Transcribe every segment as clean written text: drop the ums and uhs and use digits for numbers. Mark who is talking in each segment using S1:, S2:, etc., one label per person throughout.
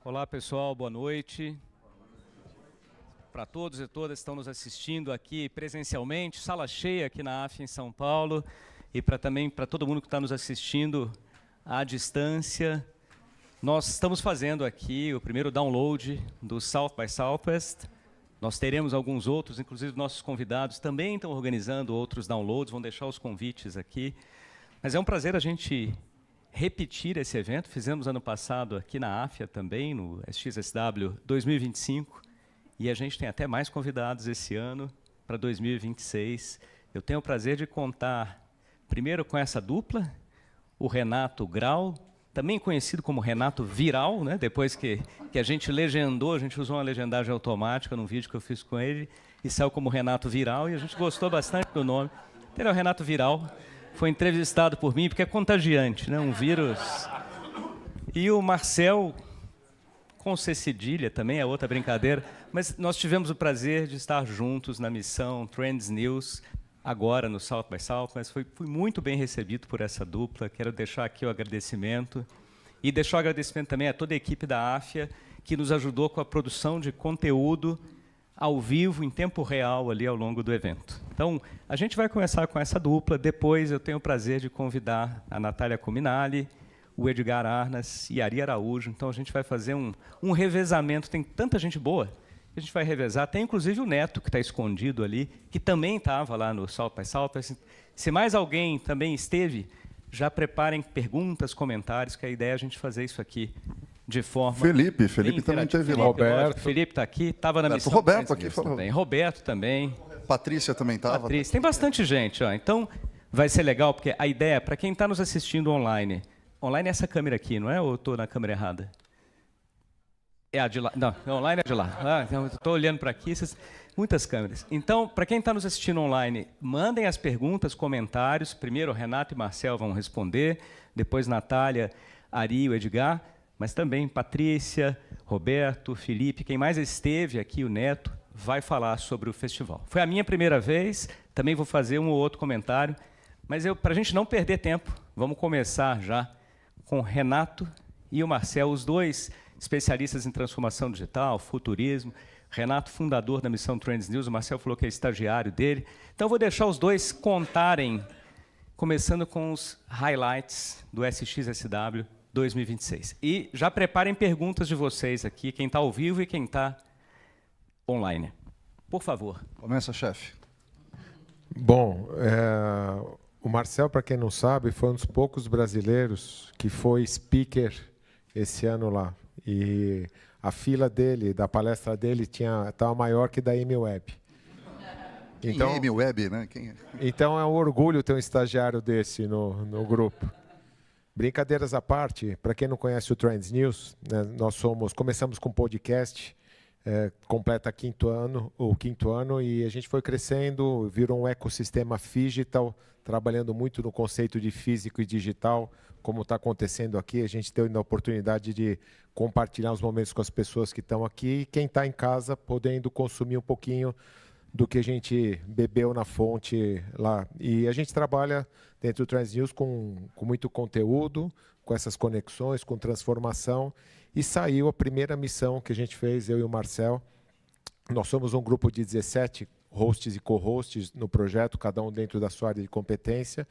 S1: Olá, pessoal, boa noite. Para todos e todas que estão nos assistindo aqui presencialmente, sala cheia aqui na AF em São Paulo, e também para todo mundo que está nos assistindo à distância. Nós estamos fazendo aqui o primeiro download do South by Southwest. Nós teremos alguns outros, inclusive nossos convidados também estão organizando outros downloads, vão deixar os convites aqui. Mas é um prazer a gente repetir esse evento. Fizemos ano passado aqui na AFIA também, no SXSW 2025, e a gente tem até mais convidados esse ano para 2026. Eu tenho o prazer de contar primeiro com essa dupla, o Renato Grau, também conhecido como Renato Viral, né? Depois que a gente legendou, a gente usou uma legendagem automática num vídeo que eu fiz com ele, e saiu como Renato Viral, e a gente gostou bastante do nome. Ele é o Renato Viral, foi entrevistado por mim, porque é contagiante, né? Um vírus. E o Marcel, com C cedilha, também é outra brincadeira, mas nós tivemos o prazer de estar juntos na missão Trends News, agora no South by Southwest. Fui muito bem recebido por essa dupla. Quero deixar aqui o agradecimento. E deixar o agradecimento também a toda a equipe da AFIA, que nos ajudou com a produção de conteúdo ao vivo, em tempo real, ali ao longo do evento. Então, a gente vai começar com essa dupla. Depois, eu tenho o prazer de convidar a Natália Cominali, o Edgar Arnas e a Ari Araújo. Então, a gente vai fazer um revezamento. Tem tanta gente boa. A gente vai revezar. Tem, inclusive, o Neto, que está escondido ali, que também estava lá no South by Southwest. Se mais alguém também esteve, já preparem perguntas, comentários, que a ideia é a gente fazer isso aqui de forma...
S2: Felipe também teve lá.
S1: Roberto. Felipe está aqui, estava na missão.
S2: Roberto aqui falou.
S1: Também. Roberto também.
S2: Patrícia também estava.
S1: Patrícia. Tem bastante gente. Ó. Então, vai ser legal, porque a ideia, para quem está nos assistindo online... Online é essa câmera aqui, não é? Ou eu estou na câmera errada? É a de lá. Não, online é de lá. Então, estou olhando para aqui, muitas câmeras. Então, para quem está nos assistindo online, mandem as perguntas, comentários. Primeiro, Renato e Marcel vão responder. Depois, Natália, Ari e o Edgar. Mas também Patrícia, Roberto, Felipe, quem mais esteve aqui, o Neto, vai falar sobre o festival. Foi a minha primeira vez, também vou fazer um ou outro comentário. Mas para a gente não perder tempo, vamos começar já com o Renato e o Marcel, os dois especialistas em transformação digital, futurismo. Renato, fundador da missão Trends News, o Marcel falou que é estagiário dele. Então, eu vou deixar os dois contarem, começando com os highlights do SXSW 2026. E já preparem perguntas de vocês aqui, quem está ao vivo e quem está online. Por favor.
S2: Começa, chefe.
S3: Bom, o Marcel, para quem não sabe, foi um dos poucos brasileiros que foi speaker esse ano lá. E a fila dele, da palestra dele, estava maior que da Amy Webb.
S2: Então, Amy Webb, né?
S3: Então é um orgulho ter um estagiário desse no grupo. Brincadeiras à parte, para quem não conhece o Trends News, né, começamos com podcast, completa o quinto ano, e a gente foi crescendo, virou um ecossistema digital, trabalhando muito no conceito de físico e digital, como está acontecendo aqui. A gente teve a oportunidade de compartilhar os momentos com as pessoas que estão aqui, e quem está em casa podendo consumir um pouquinho do que a gente bebeu na fonte lá. E a gente trabalha dentro do Trends News com muito conteúdo, com essas conexões, com transformação. E saiu a primeira missão que a gente fez, eu e o Marcel. Nós somos um grupo de 17 hosts e co-hosts no projeto, cada um dentro da sua área de competência.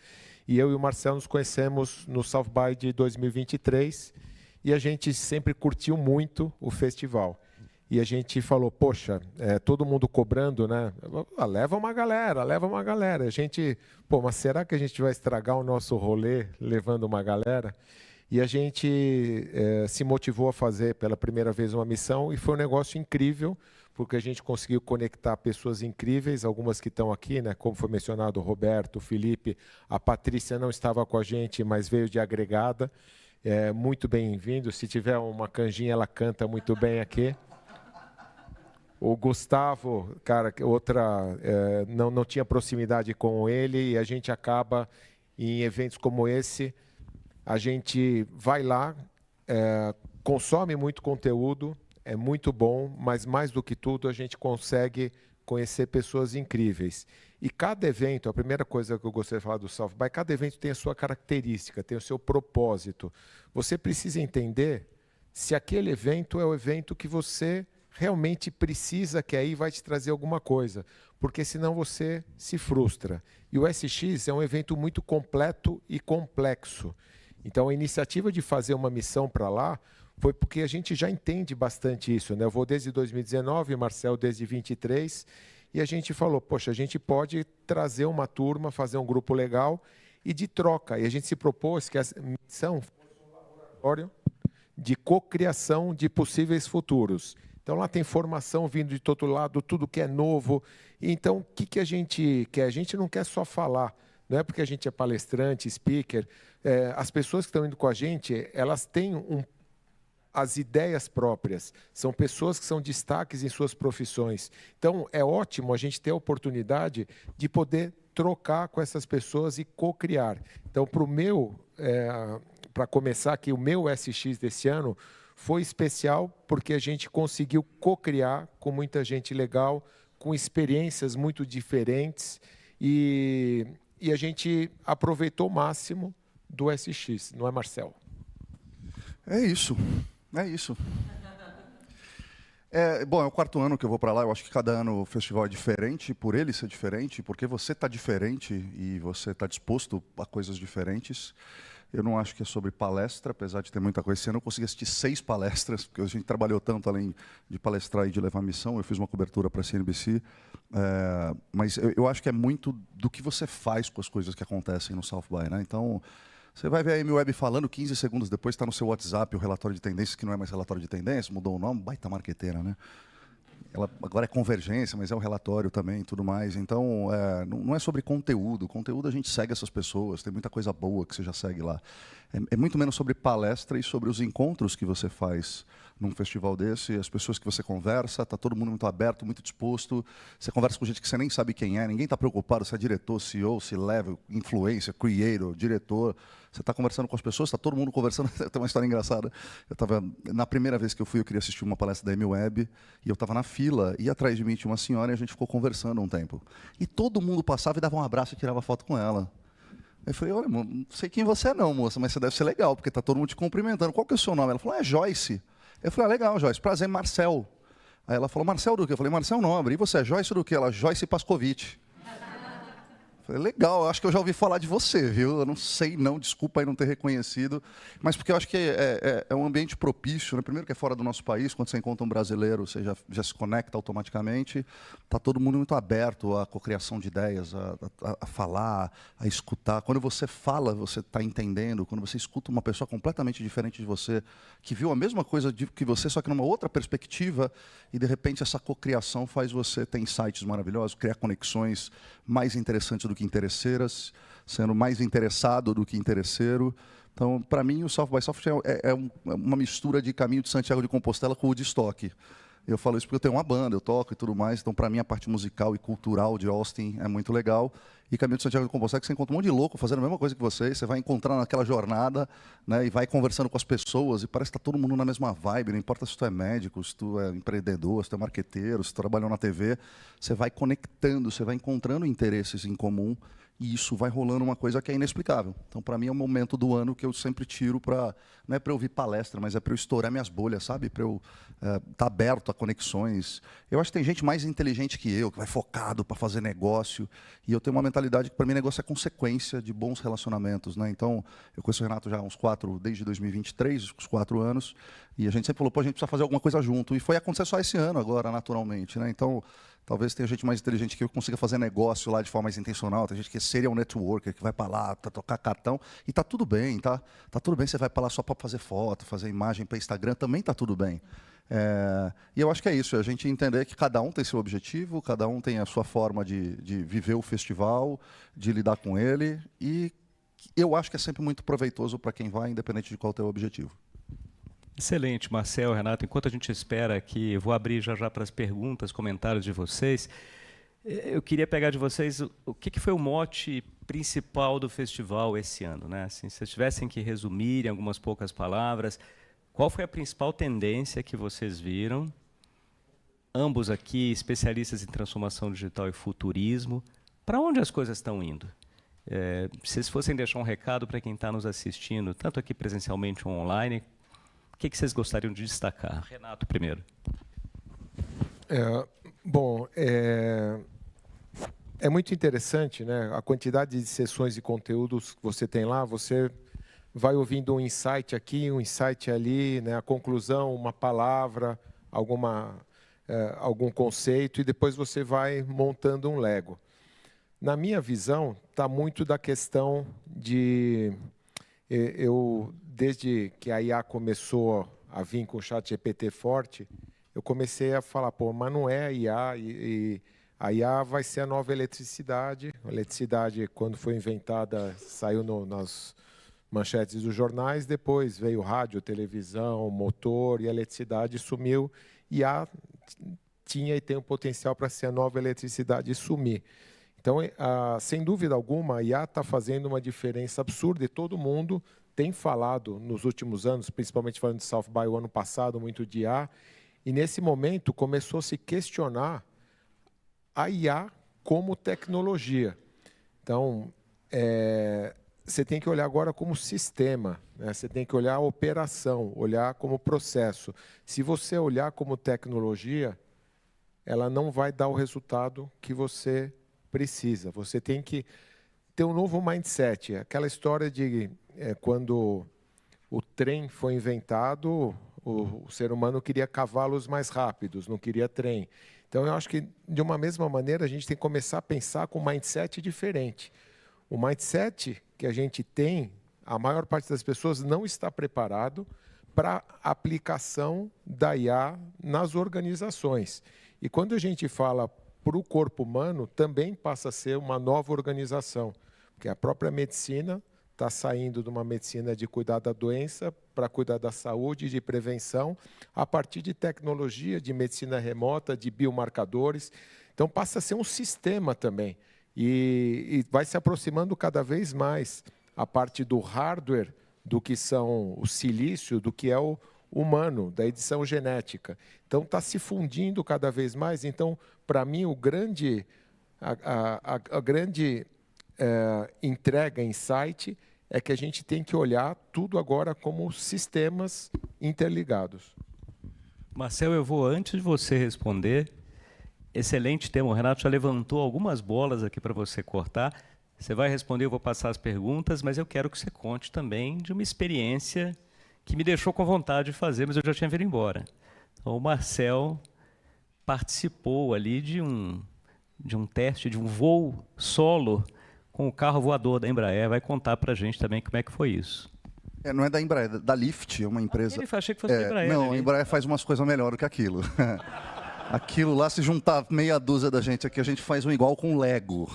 S3: E eu e o Marcel nos conhecemos no South by de 2023, e a gente sempre curtiu muito o festival. E a gente falou, poxa, todo mundo cobrando, né? Leva uma galera. A gente, mas será que a gente vai estragar o nosso rolê levando uma galera? E a gente se motivou a fazer pela primeira vez uma missão, e foi um negócio incrível, porque a gente conseguiu conectar pessoas incríveis, algumas que estão aqui, né? Como foi mencionado, o Roberto, o Felipe, a Patrícia não estava com a gente, mas veio de agregada. Muito bem-vindo. Se tiver uma canjinha, ela canta muito bem aqui. O Gustavo, cara, não tinha proximidade com ele, e a gente acaba, em eventos como esse, a gente vai lá, consome muito conteúdo, é muito bom, mas mais do que tudo a gente consegue conhecer pessoas incríveis. E cada evento, a primeira coisa que eu gostaria de falar do South by, cada evento tem a sua característica, tem o seu propósito. Você precisa entender se aquele evento é o evento que você realmente precisa, que aí vai te trazer alguma coisa, porque senão você se frustra. E o SX é um evento muito completo e complexo. Então, a iniciativa de fazer uma missão para lá foi porque a gente já entende bastante isso, né? Eu vou desde 2019, Marcel desde 23, e a gente falou, poxa, a gente pode trazer uma turma, fazer um grupo legal e de troca. E a gente se propôs que a missão fosse um laboratório de cocriação de possíveis futuros. Então, lá tem formação vindo de todo lado, tudo que é novo. Então, o que a gente quer? A gente não quer só falar. Não é porque a gente é palestrante, speaker. As pessoas que estão indo com a gente, elas têm as ideias próprias. São pessoas que são destaques em suas profissões. Então, é ótimo a gente ter a oportunidade de poder trocar com essas pessoas e co-criar. Então, para começar aqui, o meu SX desse ano foi especial porque a gente conseguiu co-criar com muita gente legal, com experiências muito diferentes e a gente aproveitou o máximo do SX, não é, Marcel?
S2: É isso. É isso. Bom, é o 4º ano que eu vou para lá. Eu acho que cada ano o festival é diferente, por ele ser diferente, porque você está diferente e você está disposto a coisas diferentes. Eu não acho que é sobre palestra, apesar de ter muita coisa. Esse ano eu consegui assistir 6 palestras, porque a gente trabalhou tanto além de palestrar e de levar missão. Eu fiz uma cobertura para a CNBC. Mas eu acho que é muito do que você faz com as coisas que acontecem no South by, né? Então, você vai ver a MWeb falando, 15 segundos depois está no seu WhatsApp o relatório de tendências, que não é mais relatório de tendências, mudou o nome, baita marqueteira, né? Ela agora é convergência, mas é o relatório também e tudo mais. Então, não é sobre conteúdo. Conteúdo a gente segue essas pessoas, tem muita coisa boa que você já segue lá. É muito menos sobre palestra e sobre os encontros que você faz num festival desse, as pessoas que você conversa, está todo mundo muito aberto, muito disposto. Você conversa com gente que você nem sabe quem é, ninguém está preocupado se é diretor, CEO, se level, influencer, creator, diretor. Você está conversando com as pessoas, está todo mundo conversando. Tem uma história engraçada. Na primeira vez que eu fui, eu queria assistir uma palestra da MWeb, e eu estava na fila, e atrás de mim tinha uma senhora, e a gente ficou conversando um tempo. E todo mundo passava e dava um abraço e tirava foto com ela. Eu falei, olha, não sei quem você é não, moça, mas você deve ser legal, porque está todo mundo te cumprimentando. Qual que é o seu nome? Ela falou, é Joyce. Eu falei, legal, Joyce, prazer, Marcel. Aí ela falou, Marcel do quê? Eu falei, Marcel Nobre. E você, Joyce do quê? Ela, Joyce Pascovitch. Eu falei, legal, acho que eu já ouvi falar de você, viu? Eu não sei não, desculpa aí não ter reconhecido, mas porque eu acho que é um ambiente propício, né? Primeiro que é fora do nosso país, quando você encontra um brasileiro, você já se conecta automaticamente, está todo mundo muito aberto à cocriação de ideias, a falar, a escutar. Quando você fala, você está entendendo, quando você escuta uma pessoa completamente diferente de você, que viu a mesma coisa que você, só que numa outra perspectiva, e de repente essa cocriação faz você ter insights maravilhosos, criar conexões mais interessantes do que interesseiras, sendo mais interessado do que interesseiro. Então, para mim, o South by Southwest é uma mistura de Caminho de Santiago de Compostela com o Woodstock. Eu falo isso porque eu tenho uma banda, eu toco e tudo mais, então, para mim, a parte musical e cultural de Austin é muito legal. E Caminho de Santiago de Compostela, que você encontra um monte de louco fazendo a mesma coisa que você vai encontrar naquela jornada, né, e vai conversando com as pessoas, e parece que está todo mundo na mesma vibe, não importa se tu é médico, se tu é empreendedor, se tu é marqueteiro, se tu trabalhou na TV, você vai conectando, você vai encontrando interesses em comum, e isso vai rolando uma coisa que é inexplicável. Então, para mim, é um momento do ano que eu sempre tiro para, não é para eu ouvir palestra, mas é para eu estourar minhas bolhas, sabe? Para eu estar aberto a conexões. Eu acho que tem gente mais inteligente que eu, que vai focado para fazer negócio, e eu tenho uma mentalidade que, para mim, negócio é consequência de bons relacionamentos, né? Então, eu conheço o Renato já há desde 2023, uns 4 anos, e a gente sempre falou, pô, a gente precisa fazer alguma coisa junto, e foi acontecer só esse ano agora, naturalmente, né? Então, talvez tenha gente mais inteligente que eu consiga fazer negócio lá de forma mais intencional. Tem gente que é serial networker, que vai para lá, para tocar cartão. E tá tudo bem, tá? Tá tudo bem, você vai para lá só para fazer foto, fazer imagem para Instagram, também tá tudo bem. E eu acho que é isso, a gente entender que cada um tem seu objetivo, cada um tem a sua forma de viver o festival, de lidar com ele. E eu acho que é sempre muito proveitoso para quem vai, independente de qual é o objetivo.
S1: Excelente, Marcel, Renato. Enquanto a gente espera aqui, eu vou abrir já para as perguntas, comentários de vocês. Eu queria pegar de vocês o que foi o mote principal do festival esse ano, né? Assim, se vocês tivessem que resumir em algumas poucas palavras, qual foi a principal tendência que vocês viram? Ambos aqui, especialistas em transformação digital e futurismo. Para onde as coisas estão indo? Se vocês fossem deixar um recado para quem está nos assistindo, tanto aqui presencialmente ou online, O que vocês gostariam de destacar? Renato, primeiro.
S3: É muito interessante, né? A quantidade de sessões e conteúdos que você tem lá, você vai ouvindo um insight aqui, um insight ali, né? A conclusão, uma palavra, algum conceito, e depois você vai montando um Lego. Na minha visão, está muito da questão de... desde que a IA começou a vir com o ChatGPT forte, eu comecei a falar, mas não é a IA, e a IA vai ser a nova eletricidade. A eletricidade, quando foi inventada, saiu nas manchetes dos jornais, depois veio rádio, televisão, motor, e a eletricidade sumiu. E IA tinha e tem o potencial para ser a nova eletricidade e sumir. Então, sem dúvida alguma, a IA está fazendo uma diferença absurda, e todo mundo tem falado nos últimos anos, principalmente falando de South by o ano passado, muito de IA, e nesse momento começou a se questionar a IA como tecnologia. Então, você tem que olhar agora como sistema, né? Você tem que olhar a operação, olhar como processo. Se você olhar como tecnologia, ela não vai dar o resultado que você precisa. Você tem que ter um novo mindset. Aquela história de quando o trem foi inventado, o ser humano queria cavalos mais rápidos, não queria trem. Então, eu acho que, de uma mesma maneira, a gente tem que começar a pensar com um mindset diferente. O mindset que a gente tem, a maior parte das pessoas não está preparado para a aplicação da IA nas organizações. E quando a gente fala para o corpo humano, também passa a ser uma nova organização, porque a própria medicina está saindo de uma medicina de cuidar da doença para cuidar da saúde, de prevenção, a partir de tecnologia, de medicina remota, de biomarcadores. Então, passa a ser um sistema também. E vai se aproximando cada vez mais a parte do hardware, do que são o silício, do que é o humano, da edição genética. Então, está se fundindo cada vez mais. Então, para mim, a grande entrega, insight, é que a gente tem que olhar tudo agora como sistemas interligados.
S1: Marcel, eu vou, antes de você responder, excelente tema. O Renato já levantou algumas bolas aqui para você cortar. Você vai responder, eu vou passar as perguntas, mas eu quero que você conte também de uma experiência que me deixou com vontade de fazer, mas eu já tinha vindo embora. Então, o Marcel participou ali de um teste, de um voo solo com o carro voador da Embraer. Vai contar para a gente também como é que foi isso.
S2: Não é da Embraer, é da Lift, é uma empresa...
S1: Ele achei que fosse da Embraer.
S2: Não,
S1: ali.
S2: A Embraer faz umas coisas melhores que aquilo. Aquilo lá, se juntar meia dúzia da gente aqui, a gente faz um igual com Lego.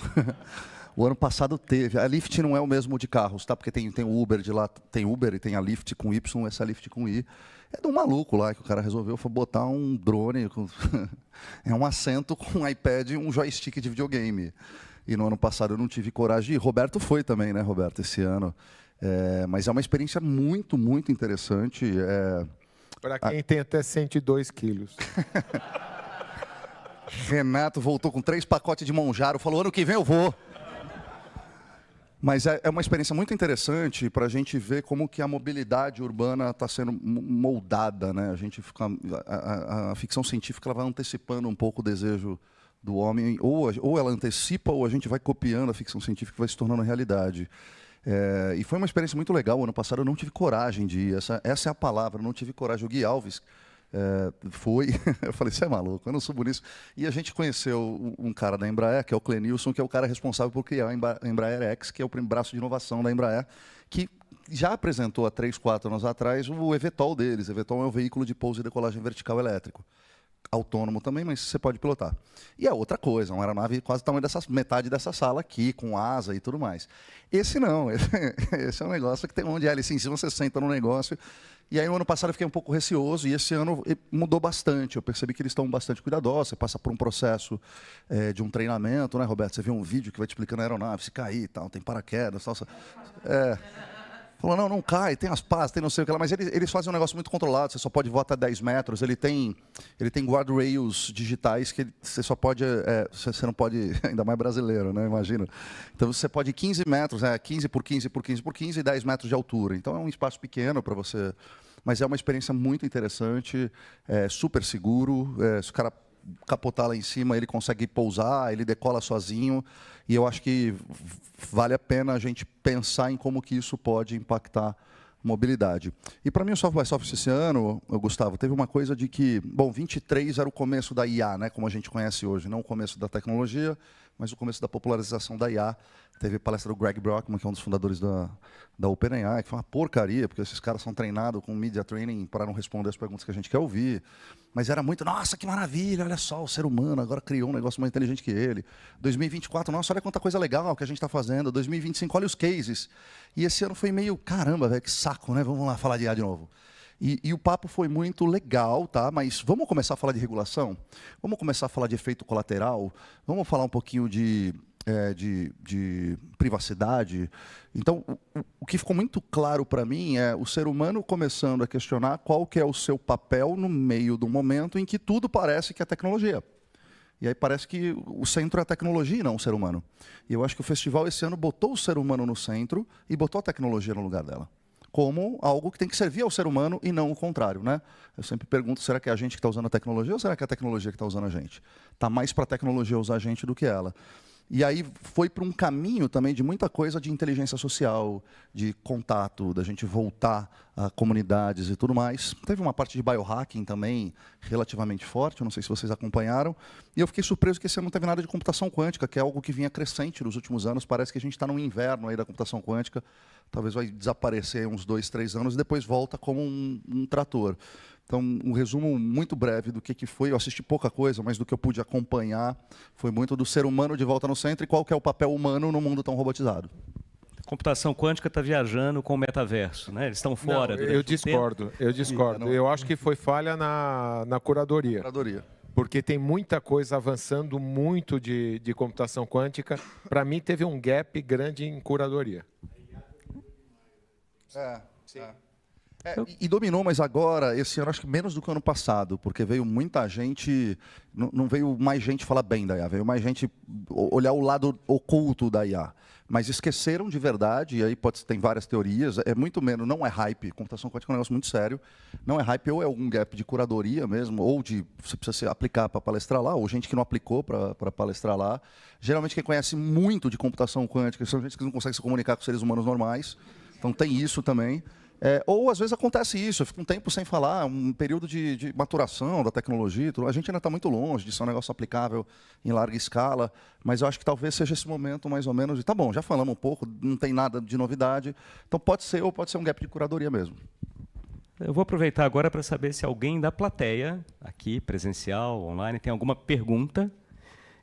S2: O ano passado teve. A Lift não é o mesmo de carros, tá? Porque tem o Uber de lá, tem Uber e tem a Lift com Y, essa Lift com I. É de um maluco lá que o cara resolveu botar um drone, é um assento com um iPad e um joystick de videogame. E no ano passado eu não tive coragem de ir. Roberto foi também, né, Roberto, esse ano. Mas é uma experiência muito, muito interessante.
S3: Para quem tem até 102 quilos.
S2: Renato voltou com 3 pacotes de Monjaro, falou, ano que vem eu vou. Mas é uma experiência muito interessante para a gente ver como que a mobilidade urbana está sendo moldada, né? A ficção científica ela vai antecipando um pouco o desejo do homem, ou ela antecipa, ou a gente vai copiando a ficção científica que vai se tornando realidade. E foi uma experiência muito legal. O ano passado eu não tive coragem de ir. Essa é a palavra, eu não tive coragem. O Gui Alves foi. Eu falei, você é maluco, eu não subo nisso. E a gente conheceu um cara da Embraer, que é o Clenilson, que é o cara responsável por criar a Embraer X, que é o braço de inovação da Embraer, que já apresentou há 3, 4 anos atrás o eVTOL deles. O eVTOL é um veículo de pouso e decolagem vertical elétrico. Autônomo também, mas você pode pilotar. E é outra coisa, uma aeronave quase do tamanho metade dessa sala aqui, com asa e tudo mais. Esse não, esse é um negócio que tem onde ali em cima você senta no negócio. E aí, no ano passado, eu fiquei um pouco receoso, e esse ano mudou bastante. Eu percebi que eles estão bastante cuidadosos, você passa por um processo de um treinamento, né, Roberto? Você vê um vídeo que vai te explicando a aeronave, se cair e tal, tem paraquedas, tal. Falou, não, não cai, tem as pás, tem não sei o que lá, mas eles fazem um negócio muito controlado, você só pode voar até 10 metros, ele tem guardrails digitais que você só pode, você não pode, ainda mais brasileiro, né, imagina. Então você pode 15 metros, 15 por 15 por 15 por 15 e 10 metros de altura. Então é um espaço pequeno para você, mas é uma experiência muito interessante, super seguro, se o cara capotar lá em cima, ele consegue pousar, ele decola sozinho, e eu acho que vale a pena a gente pensar em como que isso pode impactar mobilidade. E para mim o South by Southwest esse ano, Gustavo, teve uma coisa de que, bom, 23 era o começo da IA, né, como a gente conhece hoje, não o começo da tecnologia, mas o começo da popularização da IA. Teve palestra do Greg Brockman, que é um dos fundadores da OpenAI, que foi uma porcaria, porque esses caras são treinados com media training para não responder as perguntas que a gente quer ouvir. Mas era muito, nossa, que maravilha, olha só, o ser humano agora criou um negócio mais inteligente que ele. 2024, nossa, olha quanta coisa legal que a gente está fazendo. 2025, olha os cases. E esse ano foi meio, caramba, velho, que saco, né? Vamos lá falar de IA de novo. E o papo foi muito legal, tá? Mas vamos começar a falar de regulação? Vamos começar a falar de efeito colateral? Vamos falar um pouquinho de privacidade? Então, o que ficou muito claro para mim é o ser humano começando a questionar qual que é o seu papel no meio do momento em que tudo parece que é tecnologia. E aí parece que o centro é a tecnologia e não o ser humano. E eu acho que o festival esse ano botou o ser humano no centro e botou a tecnologia no lugar dela, como algo que tem que servir ao ser humano e não o contrário, né? Eu sempre pergunto, será que é a gente que está usando a tecnologia ou será que é a tecnologia que está usando a gente? Está mais para a tecnologia usar a gente do que ela. E aí foi para um caminho também de muita coisa de inteligência social, de contato, da gente voltar a comunidades e tudo mais. Teve uma parte de biohacking também relativamente forte, eu não sei se vocês acompanharam. E eu fiquei surpreso que esse ano não teve nada de computação quântica, que é algo que vinha crescente nos últimos anos. Parece que a gente está no inverno aí da computação quântica. Talvez vai desaparecer uns 2, 3 anos e depois volta como um trator. Então, um resumo muito breve do que foi. Eu assisti pouca coisa, mas do que eu pude acompanhar foi muito do ser humano de volta no centro e qual que é o papel humano no mundo tão robotizado.
S1: A computação quântica está viajando com o metaverso, né? Eles estão fora.
S3: Não, eu discordo. Eu acho que foi falha na curadoria. Porque tem muita coisa avançando muito de computação quântica. Para mim, teve um gap grande em curadoria.
S2: Sim. E dominou, mas agora, esse ano, acho que menos do que o ano passado, porque veio muita gente, não veio mais gente falar bem da IA, veio mais gente olhar o lado oculto da IA. Mas esqueceram de verdade, e aí tem várias teorias, é muito menos, não é hype, computação quântica é um negócio muito sério, não é hype, ou é algum gap de curadoria mesmo, ou de você precisa se aplicar para palestrar lá, ou gente que não aplicou para palestrar lá. Geralmente quem conhece muito de computação quântica são gente que não consegue se comunicar com seres humanos normais, então tem isso também. Ou, às vezes, acontece isso, eu fico um tempo sem falar, um período de maturação da tecnologia. A gente ainda está muito longe de ser um negócio aplicável em larga escala, mas eu acho que talvez seja esse momento, mais ou menos, de, tá bom, já falamos um pouco, não tem nada de novidade, então pode ser, ou pode ser um gap de curadoria mesmo.
S1: Eu vou aproveitar agora para saber se alguém da plateia, aqui, presencial, online, tem alguma pergunta.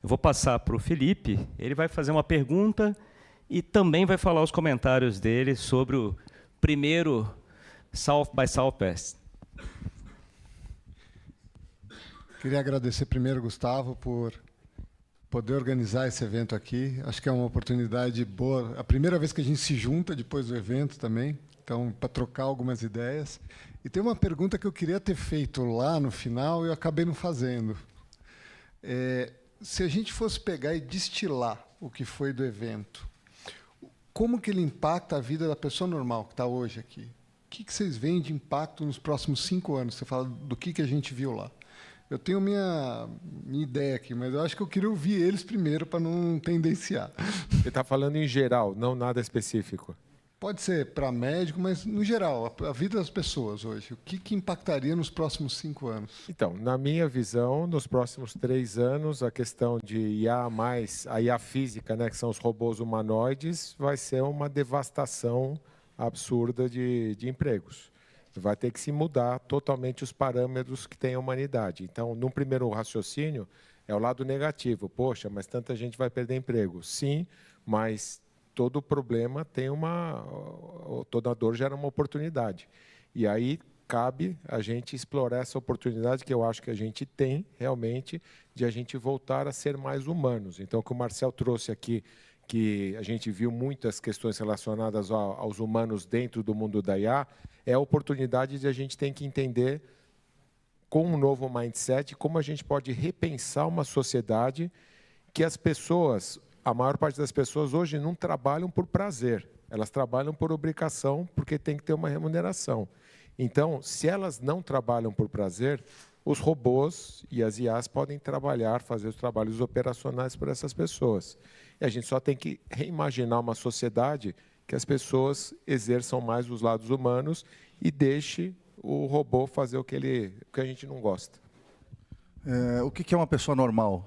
S1: Eu vou passar para o Felipe, ele vai fazer uma pergunta e também vai falar os comentários dele sobre o primeiro South by Southwest.
S4: Queria agradecer primeiro, Gustavo, por poder organizar esse evento aqui. Acho que é uma oportunidade boa. A primeira vez que a gente se junta depois do evento também, então, para trocar algumas ideias. E tem uma pergunta que eu queria ter feito lá no final e eu acabei não fazendo. Se a gente fosse pegar e destilar o que foi do evento, como que ele impacta a vida da pessoa normal que está hoje aqui? O que vocês veem de impacto nos próximos 5 anos? Você fala do que a gente viu lá. Eu tenho minha ideia aqui, mas eu acho que eu queria ouvir eles primeiro para não tendenciar.
S3: Você está falando em geral, não nada específico.
S4: Pode ser para médico, mas no geral, a vida das pessoas hoje. O que impactaria nos próximos 5 anos?
S3: Então, na minha visão, nos próximos 3 anos, a questão de IA mais a IA física, né, que são os robôs humanoides, vai ser uma devastação absurda de empregos. Vai ter que se mudar totalmente os parâmetros que tem a humanidade. Então, num primeiro raciocínio, é o lado negativo. Poxa, mas tanta gente vai perder emprego. Sim, mas todo problema tem toda dor gera uma oportunidade. E aí cabe a gente explorar essa oportunidade que eu acho que a gente tem realmente de a gente voltar a ser mais humanos. Então, o que o Marcel trouxe aqui, que a gente viu muitas questões relacionadas aos humanos dentro do mundo da IA, é a oportunidade de a gente ter que entender, com um novo mindset, como a gente pode repensar uma sociedade que as pessoas, a maior parte das pessoas hoje não trabalham por prazer, elas trabalham por obrigação, porque tem que ter uma remuneração. Então, se elas não trabalham por prazer, os robôs e as IAs podem trabalhar, fazer os trabalhos operacionais por essas pessoas. E a gente só tem que reimaginar uma sociedade que as pessoas exerçam mais os lados humanos e deixe o robô fazer o que a gente não gosta.
S2: O que é uma pessoa normal?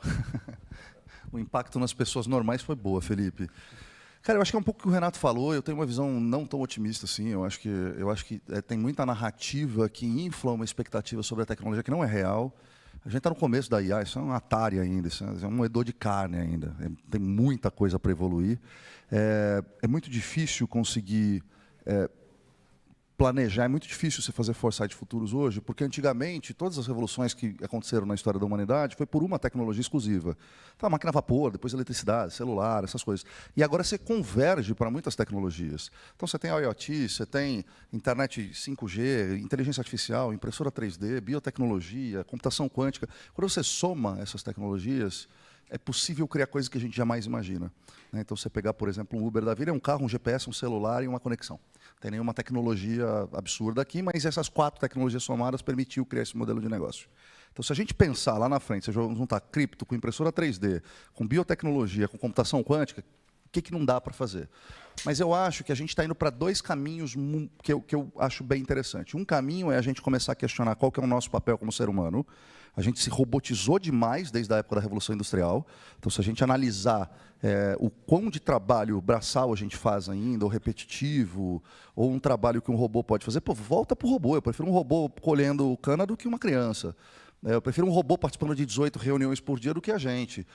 S2: O impacto nas pessoas normais foi boa, Felipe. Cara, eu acho que é um pouco o que o Renato falou. Eu tenho uma visão não tão otimista assim. Eu acho que tem muita narrativa que infla uma expectativa sobre a tecnologia que não é real. A gente está no começo da IA, isso é um Atari ainda, isso é um moedor de carne ainda. Tem muita coisa para evoluir. É muito difícil conseguir planejar, é muito difícil você fazer foresight futuros hoje, porque antigamente todas as revoluções que aconteceram na história da humanidade foi por uma tecnologia exclusiva. Então, a máquina a vapor, depois a eletricidade, celular, essas coisas. E agora você converge para muitas tecnologias. Então você tem IoT, você tem internet 5G, inteligência artificial, impressora 3D, biotecnologia, computação quântica. Quando você soma essas tecnologias, é possível criar coisas que a gente jamais imagina. Então, você pegar, por exemplo, um Uber da vida, é um carro, um GPS, um celular e uma conexão. Não tem nenhuma tecnologia absurda aqui, mas essas 4 tecnologias somadas permitiu criar esse modelo de negócio. Então, se a gente pensar lá na frente, se juntar cripto com impressora 3D, com biotecnologia, com computação quântica, o que não dá para fazer? Mas eu acho que a gente está indo para 2 caminhos que eu acho bem interessante. Um caminho é a gente começar a questionar qual que é o nosso papel como ser humano. A gente se robotizou demais desde a época da Revolução Industrial. Então, se a gente analisar o quão de trabalho braçal a gente faz ainda, ou repetitivo, ou um trabalho que um robô pode fazer, volta para o robô. Eu prefiro um robô colhendo cana do que uma criança. Eu prefiro um robô participando de 18 reuniões por dia do que a gente.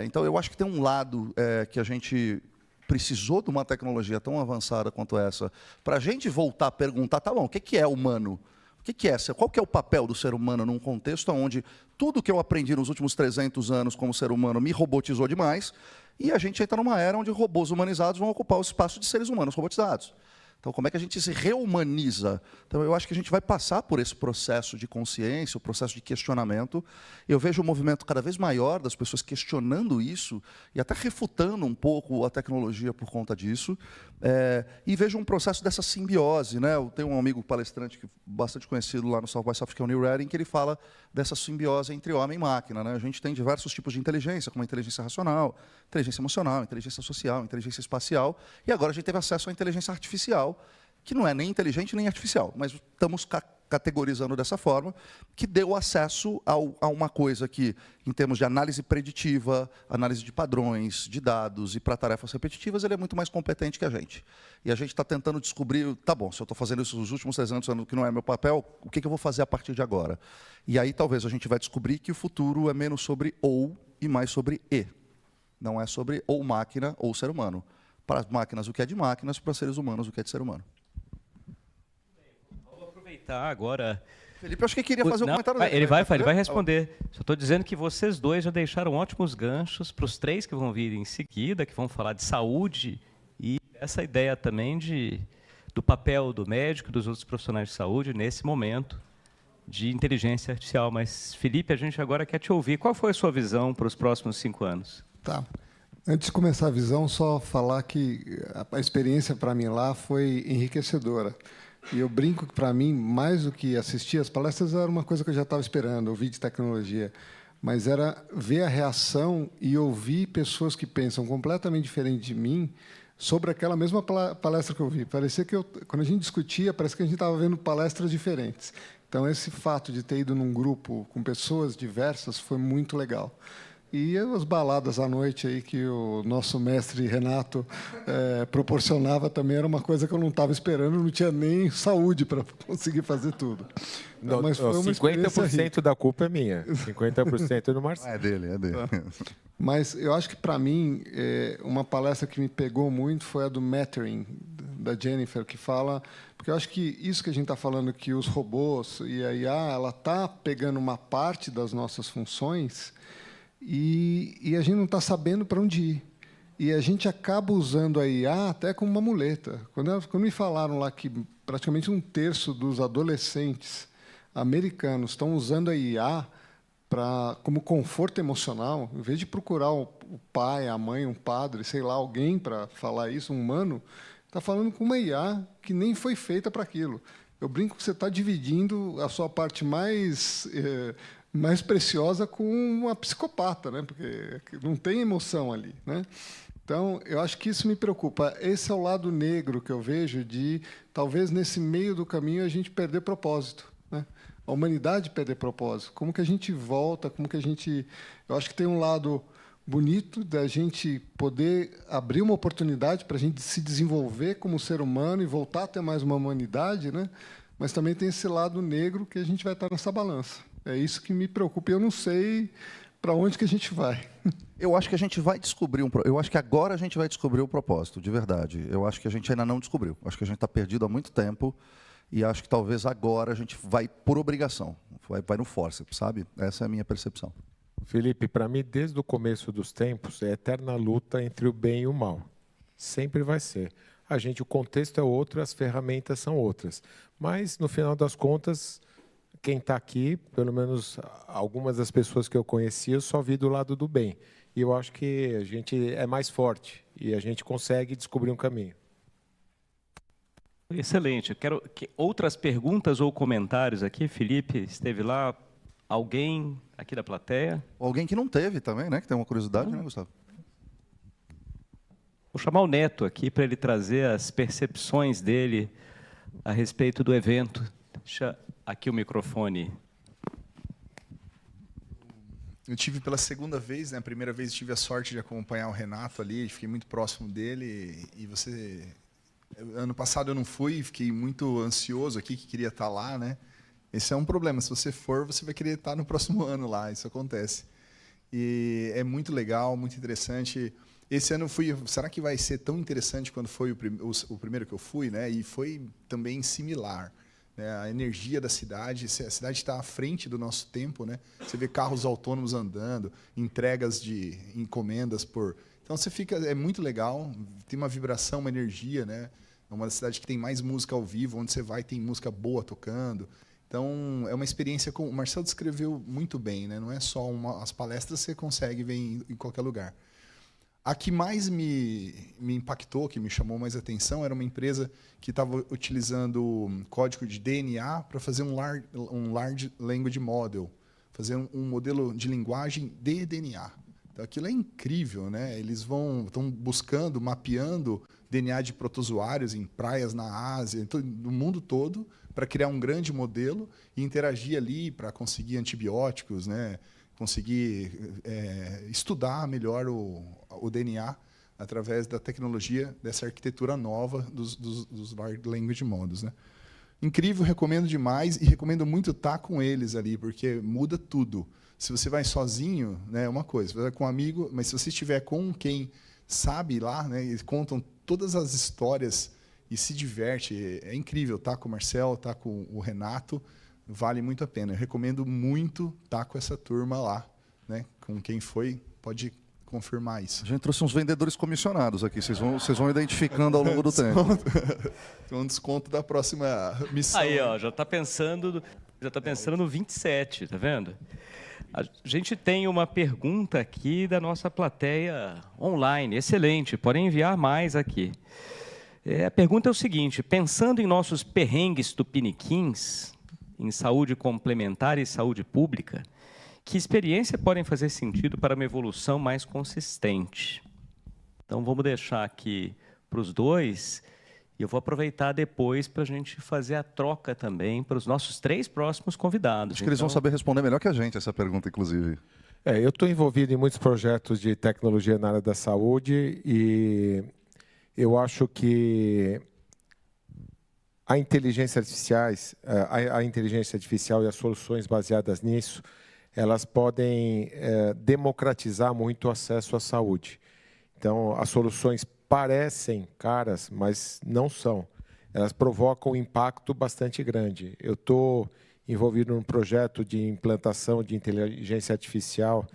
S2: Então, eu acho que tem um lado que a gente precisou de uma tecnologia tão avançada quanto essa, para a gente voltar a perguntar, tá bom, o que é humano? O que é essa? Qual que é o papel do ser humano num contexto onde tudo que eu aprendi nos últimos 300 anos como ser humano me robotizou demais, e a gente está numa era onde robôs humanizados vão ocupar o espaço de seres humanos robotizados. Então, como é que a gente se reumaniza? Então, eu acho que a gente vai passar por esse processo de consciência, o processo de questionamento. Eu vejo um movimento cada vez maior das pessoas questionando isso e até refutando um pouco a tecnologia por conta disso. E vejo um processo dessa simbiose. Eu tenho um amigo palestrante bastante conhecido lá no South by South, que é o Neil Redding, que ele fala dessa simbiose entre homem e máquina. A gente tem diversos tipos de inteligência, como a inteligência racional, inteligência emocional, inteligência social, inteligência espacial, e agora a gente teve acesso à inteligência artificial, que não é nem inteligente nem artificial, mas estamos categorizando dessa forma, que deu acesso a uma coisa que, em termos de análise preditiva, análise de padrões, de dados e para tarefas repetitivas, ele é muito mais competente que a gente. E a gente está tentando descobrir, tá bom, se eu estou fazendo isso nos últimos 300 anos, que não é meu papel, o que eu vou fazer a partir de agora? E aí talvez a gente vai descobrir que o futuro é menos sobre ou e mais sobre e. Não é sobre ou máquina ou ser humano. Para as máquinas, o que é de máquinas, para seres humanos, o que é de ser humano.
S1: Vou aproveitar agora.
S2: Felipe, eu acho que queria fazer um comentário dele.
S1: Ele vai responder. Só estou dizendo que vocês dois já deixaram ótimos ganchos para os 3 que vão vir em seguida, que vão falar de saúde e essa ideia também do papel do médico e dos outros profissionais de saúde nesse momento de inteligência artificial. Mas, Felipe, a gente agora quer te ouvir. Qual foi a sua visão para os próximos 5 anos?
S4: Tá. Antes de começar a visão, só falar que a experiência para mim lá foi enriquecedora. E eu brinco que, para mim, mais do que assistir as palestras, era uma coisa que eu já estava esperando, ouvir de tecnologia. Mas era ver a reação e ouvir pessoas que pensam completamente diferente de mim sobre aquela mesma palestra que eu vi. Parecia que, quando a gente discutia, parece que a gente estava vendo palestras diferentes. Então, esse fato de ter ido num grupo com pessoas diversas foi muito legal. E as baladas à noite aí que o nosso mestre Renato proporcionava também era uma coisa que eu não estava esperando, não tinha nem saúde para conseguir fazer tudo.
S3: Não,
S4: mas foi uma
S3: 50% da culpa é minha, 50% é do Marcelo.
S2: É dele.
S4: Mas eu acho que, para mim, uma palestra que me pegou muito foi a do Mattering, da Jennifer, que fala... Porque eu acho que isso que a gente está falando, que os robôs e a IA, ela está pegando uma parte das nossas funções... E a gente não está sabendo para onde ir. E a gente acaba usando a IA até como uma muleta. Quando me falaram lá que praticamente 1/3 dos adolescentes americanos estão usando a IA como conforto emocional, em vez de procurar o pai, a mãe, um padre, sei lá, alguém para falar isso, um humano, está falando com uma IA que nem foi feita para aquilo. Eu brinco que você está dividindo a sua parte mais preciosa com uma psicopata, né? Porque não tem emoção ali, né? Então, eu acho que isso me preocupa. Esse é o lado negro que eu vejo de, talvez, nesse meio do caminho, a gente perder propósito, né? A humanidade perder propósito. Como que a gente volta, como que a gente... Eu acho que tem um lado bonito da gente poder abrir uma oportunidade para a gente se desenvolver como ser humano e voltar a ter mais uma humanidade, né? Mas também tem esse lado negro que a gente vai estar nessa balança. É isso que me preocupa. Eu não sei para onde que a gente vai.
S2: Eu acho que a gente vai descobrir eu acho que agora a gente vai descobrir o propósito, de verdade. Eu acho que a gente ainda não descobriu. Acho que a gente está perdido há muito tempo e acho que talvez agora a gente vai por obrigação, vai no forceps, sabe? Essa é a minha percepção.
S3: Felipe, para mim, desde o começo dos tempos, é a eterna luta entre o bem e o mal. Sempre vai ser. O contexto é outro, as ferramentas são outras. Mas, no final das contas, quem está aqui, pelo menos algumas das pessoas que eu conheci, eu só vi do lado do bem. E eu acho que a gente é mais forte e a gente consegue descobrir um caminho.
S1: Excelente. Eu quero outras perguntas ou comentários aqui. Felipe, esteve lá. Alguém aqui da plateia?
S2: Alguém que não teve também, né? Que tem uma curiosidade, né, Gustavo?
S1: Vou chamar o Neto aqui para ele trazer as percepções dele a respeito do evento. Deixa aqui o microfone.
S5: Eu tive pela segunda vez, né? A primeira vez tive a sorte de acompanhar o Renato ali, fiquei muito próximo dele. E você... Ano passado eu não fui, fiquei muito ansioso aqui, que queria estar lá, né? Esse é um problema. Se você for, você vai querer estar no próximo ano lá. Isso acontece. E é muito legal, muito interessante. Esse ano fui. Será que vai ser tão interessante quando foi o primeiro que eu fui, né? E foi também similar, né? A energia da cidade. A cidade está à frente do nosso tempo, né? Você vê carros autônomos andando, entregas de encomendas por. Então você fica. É muito legal. Tem uma vibração, uma energia, né? É uma cidade que tem mais música ao vivo, onde você vai tem música boa tocando. Então, é uma experiência o Marcelo descreveu muito bem, né? Não é só as palestras você consegue ver em qualquer lugar. A que mais me impactou, que me chamou mais atenção, era uma empresa que estava utilizando código de DNA para fazer um Large Language Model, fazer um modelo de linguagem de DNA. Então, aquilo é incrível, né? Eles estão buscando, mapeando DNA de protozoários em praias na Ásia, no mundo todo, para criar um grande modelo e interagir ali para conseguir antibióticos, né? Conseguir estudar melhor o DNA através da tecnologia, dessa arquitetura nova dos Large Language Models, né? Incrível, recomendo demais e recomendo muito estar com eles ali, porque muda tudo. Se você vai sozinho, né, é uma coisa, se você vai com um amigo, mas se você estiver com quem sabe lá, né, eles contam todas as histórias e se diverte. É incrível estar com o Marcelo, estar com o Renato, vale muito a pena. Eu recomendo muito estar com essa turma lá, né? Com quem foi, pode confirmar isso.
S2: A gente trouxe uns vendedores comissionados aqui, vocês vão identificando ao longo do tempo.
S5: Tem um desconto da próxima missão.
S1: Aí, ó, já está pensando no 27, tá vendo? A gente tem uma pergunta aqui da nossa plateia online, excelente, podem enviar mais aqui. A pergunta é o seguinte: pensando em nossos perrengues tupiniquins, em saúde complementar e saúde pública, que experiência podem fazer sentido para uma evolução mais consistente? Então, vamos deixar aqui para os dois, e eu vou aproveitar depois para a gente fazer a troca também para os nossos 3 próximos convidados.
S2: Acho que eles vão saber responder melhor que a gente essa pergunta, inclusive.
S3: Eu estou envolvido em muitos projetos de tecnologia na área da saúde e eu acho que a inteligência artificial e as soluções baseadas nisso, elas podem democratizar muito o acesso à saúde. Então, as soluções parecem caras, mas não são. Elas provocam um impacto bastante grande. Eu estou envolvido num projeto de implantação de inteligência artificial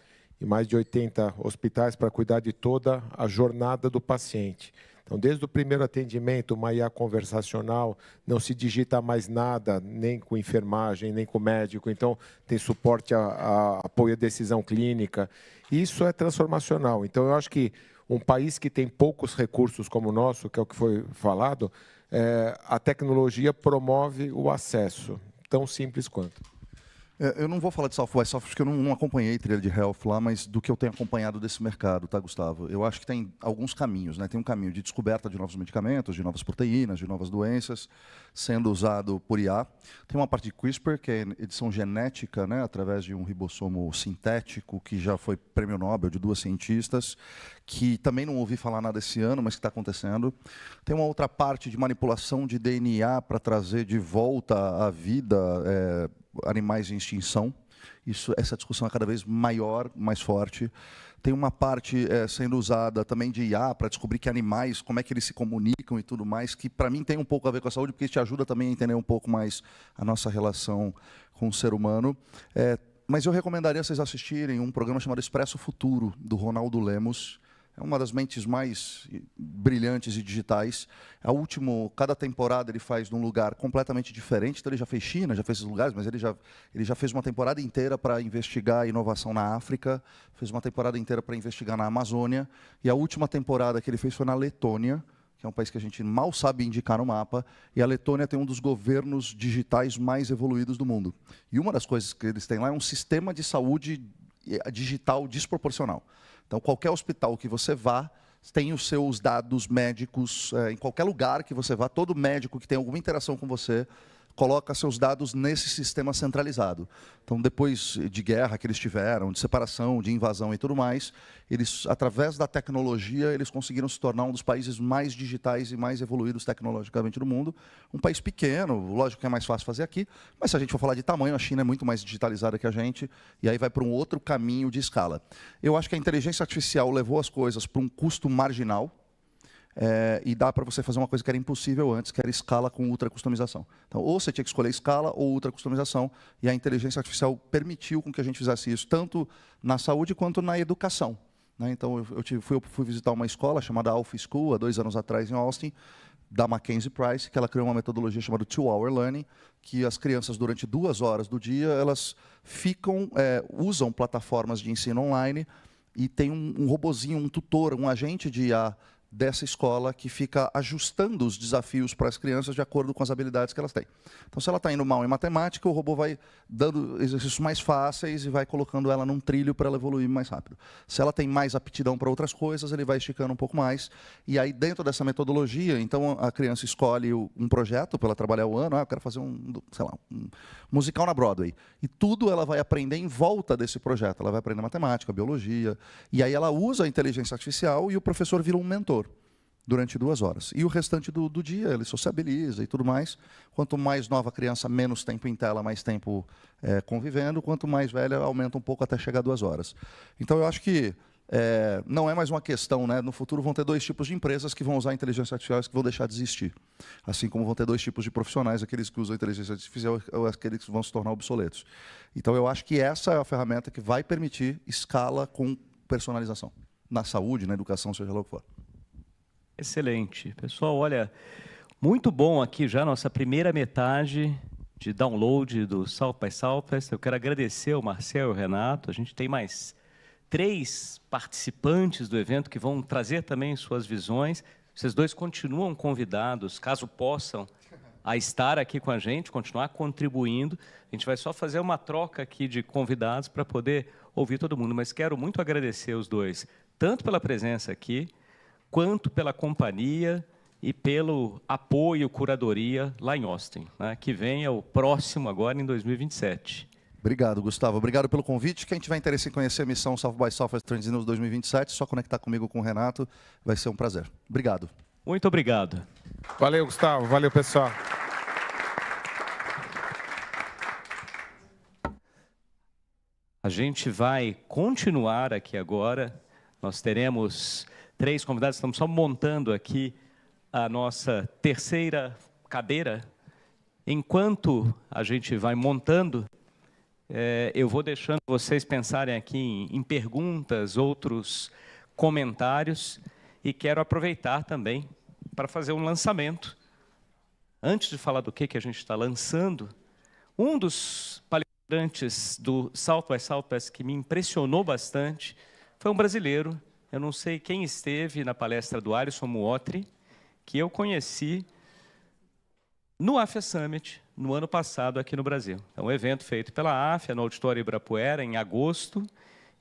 S3: e mais de 80 hospitais para cuidar de toda a jornada do paciente. Então, desde o primeiro atendimento, uma IA conversacional, não se digita mais nada, nem com enfermagem, nem com médico. Então, tem suporte a apoio à decisão clínica. Isso é transformacional. Então, eu acho que um país que tem poucos recursos como o nosso, que é o que foi falado, a tecnologia promove o acesso. Tão simples quanto.
S2: Eu não vou falar de South by Southwest, porque eu não acompanhei trilha de health lá, mas do que eu tenho acompanhado desse mercado, tá, Gustavo? Eu acho que tem alguns caminhos, né? Tem um caminho de descoberta de novos medicamentos, de novas proteínas, de novas doenças, sendo usado por IA. Tem uma parte de CRISPR, que é edição genética, né, através de um ribossomo sintético, que já foi prêmio Nobel de 2 cientistas, que também não ouvi falar nada esse ano, mas que está acontecendo. Tem uma outra parte de manipulação de DNA para trazer de volta à vida animais em extinção. Essa discussão é cada vez maior, mais forte. Tem uma parte sendo usada também de IA para descobrir que animais, como é que eles se comunicam e tudo mais, que para mim tem um pouco a ver com a saúde, porque isso te ajuda também a entender um pouco mais a nossa relação com o ser humano. Mas eu recomendaria vocês assistirem um programa chamado Expresso Futuro, do Ronaldo Lemos. É uma das mentes mais brilhantes e digitais. Cada temporada ele faz num lugar completamente diferente. Então ele já fez China, já fez esses lugares, mas ele já fez uma temporada inteira para investigar a inovação na África, fez uma temporada inteira para investigar na Amazônia, e a última temporada que ele fez foi na Letônia, que é um país que a gente mal sabe indicar no mapa, e a Letônia tem um dos governos digitais mais evoluídos do mundo. E uma das coisas que eles têm lá é um sistema de saúde digital desproporcional. Então, qualquer hospital que você vá, tem os seus dados médicos, em qualquer lugar que você vá, todo médico que tem alguma interação com você, coloca seus dados nesse sistema centralizado. Então, depois de guerra que eles tiveram, de separação, de invasão e tudo mais, eles, através da tecnologia, eles conseguiram se tornar um dos países mais digitais e mais evoluídos tecnologicamente do mundo. Um país pequeno, lógico que é mais fácil fazer aqui, mas se a gente for falar de tamanho, a China é muito mais digitalizada que a gente, e aí vai para um outro caminho de escala. Eu acho que a inteligência artificial levou as coisas para um custo marginal, e dá para você fazer uma coisa que era impossível antes, que era escala com ultra customização. Então, ou você tinha que escolher escala ou ultra customização, e a inteligência artificial permitiu com que a gente fizesse isso, tanto na saúde quanto na educação. Né? Então, eu fui visitar uma escola chamada Alpha School, há 2 anos atrás, em Austin, da Mackenzie Price, que ela criou uma metodologia chamada Two-Hour Learning, que as crianças, durante 2 horas do dia, elas usam plataformas de ensino online, e tem um robozinho, um tutor, um agente de IA, dessa escola que fica ajustando os desafios para as crianças de acordo com as habilidades que elas têm. Então, se ela está indo mal em matemática, o robô vai dando exercícios mais fáceis e vai colocando ela num trilho para ela evoluir mais rápido. Se ela tem mais aptidão para outras coisas, ele vai esticando um pouco mais. E aí, dentro dessa metodologia, então a criança escolhe um projeto para ela trabalhar o ano. Eu quero fazer um musical na Broadway. E tudo ela vai aprender em volta desse projeto. Ela vai aprender matemática, biologia. E aí ela usa a inteligência artificial e o professor vira um mentor durante 2 horas. E o restante do dia ele sociabiliza e tudo mais. Quanto mais nova a criança, menos tempo em tela, mais tempo convivendo. Quanto mais velha, aumenta um pouco até chegar a 2 horas. Então, eu acho que não é mais uma questão, né? No futuro vão ter 2 tipos de empresas que vão usar a inteligência artificial e que vão deixar de existir. Assim como vão ter 2 tipos de profissionais, aqueles que usam a inteligência artificial ou aqueles que vão se tornar obsoletos. Então, eu acho que essa é a ferramenta que vai permitir escala com personalização. Na saúde, na educação, seja lá o que for.
S1: Excelente. Pessoal, olha, muito bom aqui já nossa primeira metade de download do South by Southwest. Eu quero agradecer ao Marcel e ao Renato. A gente tem mais 3 participantes do evento que vão trazer também suas visões. Vocês 2 continuam convidados, caso possam, a estar aqui com a gente, continuar contribuindo. A gente vai só fazer uma troca aqui de convidados para poder ouvir todo mundo. Mas quero muito agradecer os 2, tanto pela presença aqui, quanto pela companhia e pelo apoio, curadoria lá em Austin, né, que vem o próximo agora em 2027.
S2: Obrigado, Gustavo. Obrigado pelo convite. Quem tiver interesse em conhecer a missão South by Southwest Trends News 2027, só conectar comigo com o Renato, vai ser um prazer. Obrigado.
S1: Muito obrigado.
S3: Valeu, Gustavo. Valeu, pessoal.
S1: A gente vai continuar aqui agora. Nós teremos 3 convidados, estamos só montando aqui a nossa terceira cadeira. Enquanto a gente vai montando, eu vou deixando vocês pensarem aqui em perguntas, outros comentários, e quero aproveitar também para fazer um lançamento. Antes de falar do que a gente está lançando, um dos palestrantes do South by Southwest que me impressionou bastante foi um brasileiro. Eu não sei quem esteve na palestra do Alisson Muotri, que eu conheci no AFIA Summit, no ano passado, aqui no Brasil. É um evento feito pela AFIA, no Auditório Ibirapuera, em agosto,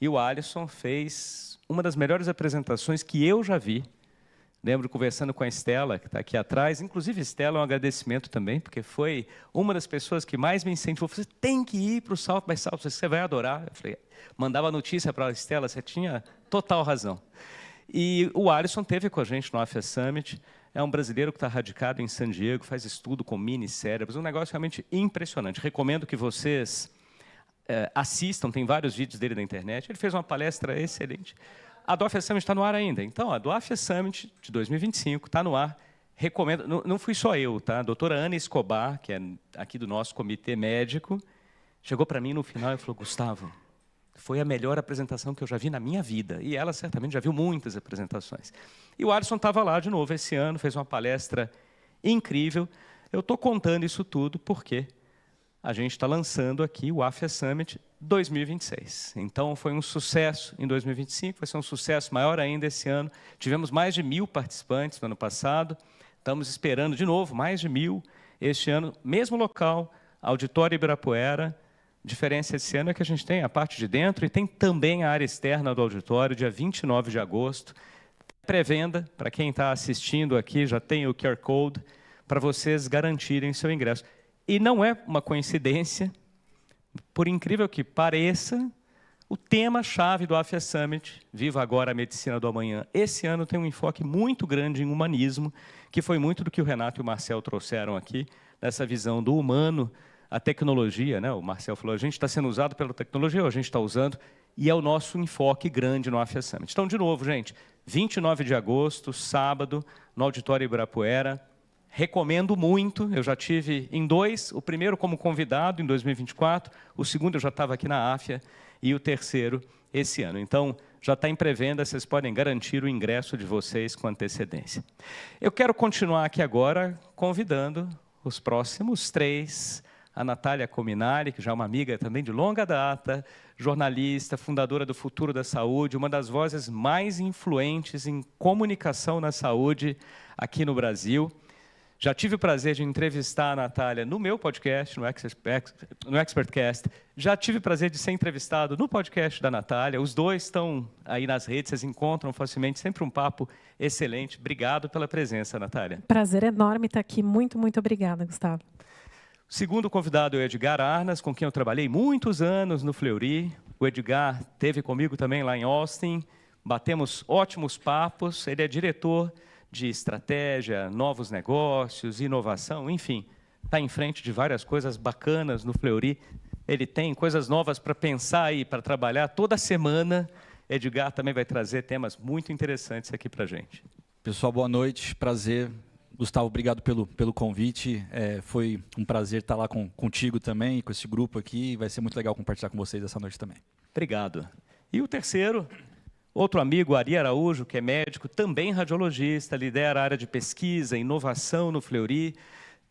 S1: e o Alisson fez uma das melhores apresentações que eu já vi. Lembro conversando com a Estela, que está aqui atrás. Inclusive, Estela, um agradecimento também, porque foi uma das pessoas que mais me incentivou. Você tem que ir para o South by Southwest, você vai adorar. Eu falei, mandava notícia para a Estela, você tinha total razão. E o Alisson esteve com a gente no AFIA Summit. É um brasileiro que está radicado em San Diego, faz estudo com mini-cérebros, um negócio realmente impressionante. Recomendo que vocês assistam, tem vários vídeos dele na internet. Ele fez uma palestra excelente. A do AFIA Summit está no ar ainda. Então, a do AFIA Summit de 2025 está no ar. Recomendo. Não fui só eu, tá? A doutora Ana Escobar, que é aqui do nosso comitê médico, chegou para mim no final e falou, Gustavo, foi a melhor apresentação que eu já vi na minha vida. E ela certamente já viu muitas apresentações. E o Alisson estava lá de novo esse ano, fez uma palestra incrível. Eu estou contando isso tudo porque a gente está lançando aqui o AFIA Summit 2026. Então, foi um sucesso em 2025, vai ser um sucesso maior ainda esse ano. Tivemos mais de 1.000 participantes no ano passado. Estamos esperando, de novo, mais de 1.000 este ano. Mesmo local, Auditório Ibirapuera. A diferença esse ano é que a gente tem a parte de dentro e tem também a área externa do auditório, dia 29 de agosto. Pré-venda, para quem está assistindo aqui, já tem o QR Code, para vocês garantirem seu ingresso. E não é uma coincidência, por incrível que pareça, o tema-chave do AFIA Summit, Viva Agora a Medicina do Amanhã, esse ano tem um enfoque muito grande em humanismo, que foi muito do que o Renato e o Marcel trouxeram aqui, nessa visão do humano, a tecnologia, né? O Marcel falou, a gente está sendo usado pela tecnologia, ou a gente está usando, e é o nosso enfoque grande no AFIA Summit. Então, de novo, gente, 29 de agosto, sábado, no Auditório Ibirapuera, recomendo muito, eu já tive em 2, o primeiro como convidado em 2024, o segundo eu já estava aqui na AFIA, e o terceiro esse ano. Então, já está em pré-venda, vocês podem garantir o ingresso de vocês com antecedência. Eu quero continuar aqui agora convidando os próximos 3, a Natália Cominari, que já é uma amiga também de longa data, jornalista, fundadora do Futuro da Saúde, uma das vozes mais influentes em comunicação na saúde aqui no Brasil. Já tive o prazer de entrevistar a Natália no meu podcast, no Expertcast. Já tive o prazer de ser entrevistado no podcast da Natália. Os dois estão aí nas redes, vocês encontram facilmente. Sempre um papo excelente. Obrigado pela presença, Natália.
S6: Prazer enorme estar aqui. Muito, muito obrigada, Gustavo.
S1: O segundo convidado é o Edgar Arnas, com quem eu trabalhei muitos anos no Fleury. O Edgar esteve comigo também lá em Austin. Batemos ótimos papos. Ele é diretor de estratégia, novos negócios, inovação, enfim, está em frente de várias coisas bacanas no Fleury. Ele tem coisas novas para pensar e para trabalhar toda semana. Edgar também vai trazer temas muito interessantes aqui para a gente.
S7: Pessoal, boa noite, prazer. Gustavo, obrigado pelo convite. Foi um prazer estar lá contigo também, com esse grupo aqui. Vai ser muito legal compartilhar com vocês essa noite também.
S1: Obrigado. E o terceiro, outro amigo, Ari Araújo, que é médico, também radiologista, lidera a área de pesquisa e inovação no Fleury,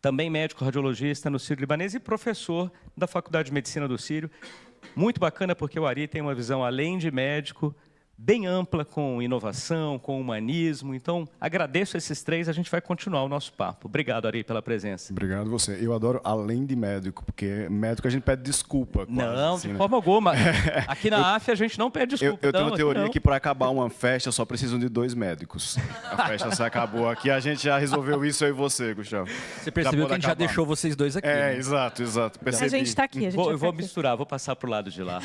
S1: também médico radiologista no Sírio-Libanês e professor da Faculdade de Medicina do Sírio. Muito bacana, porque o Ari tem uma visão, além de médico, bem ampla, com inovação, com humanismo. Então, agradeço esses 3, a gente vai continuar o nosso papo. Obrigado, Ari, pela presença.
S8: Obrigado você. Eu adoro além de médico, porque médico a gente pede desculpa. Quase,
S1: não,
S8: assim,
S1: de forma alguma. Aqui na AFIA a gente não pede desculpa.
S8: Eu tenho uma teoria
S1: não.
S8: que para acabar uma festa só precisam de 2 médicos. A festa se acabou aqui, a gente já resolveu isso, eu e você, Gustavo.
S7: Você percebeu que a gente já deixou vocês 2 aqui.
S8: É,
S7: né?
S8: exato. Percebi.
S6: A gente está aqui.
S1: Eu vou misturar, vou passar para o lado de lá.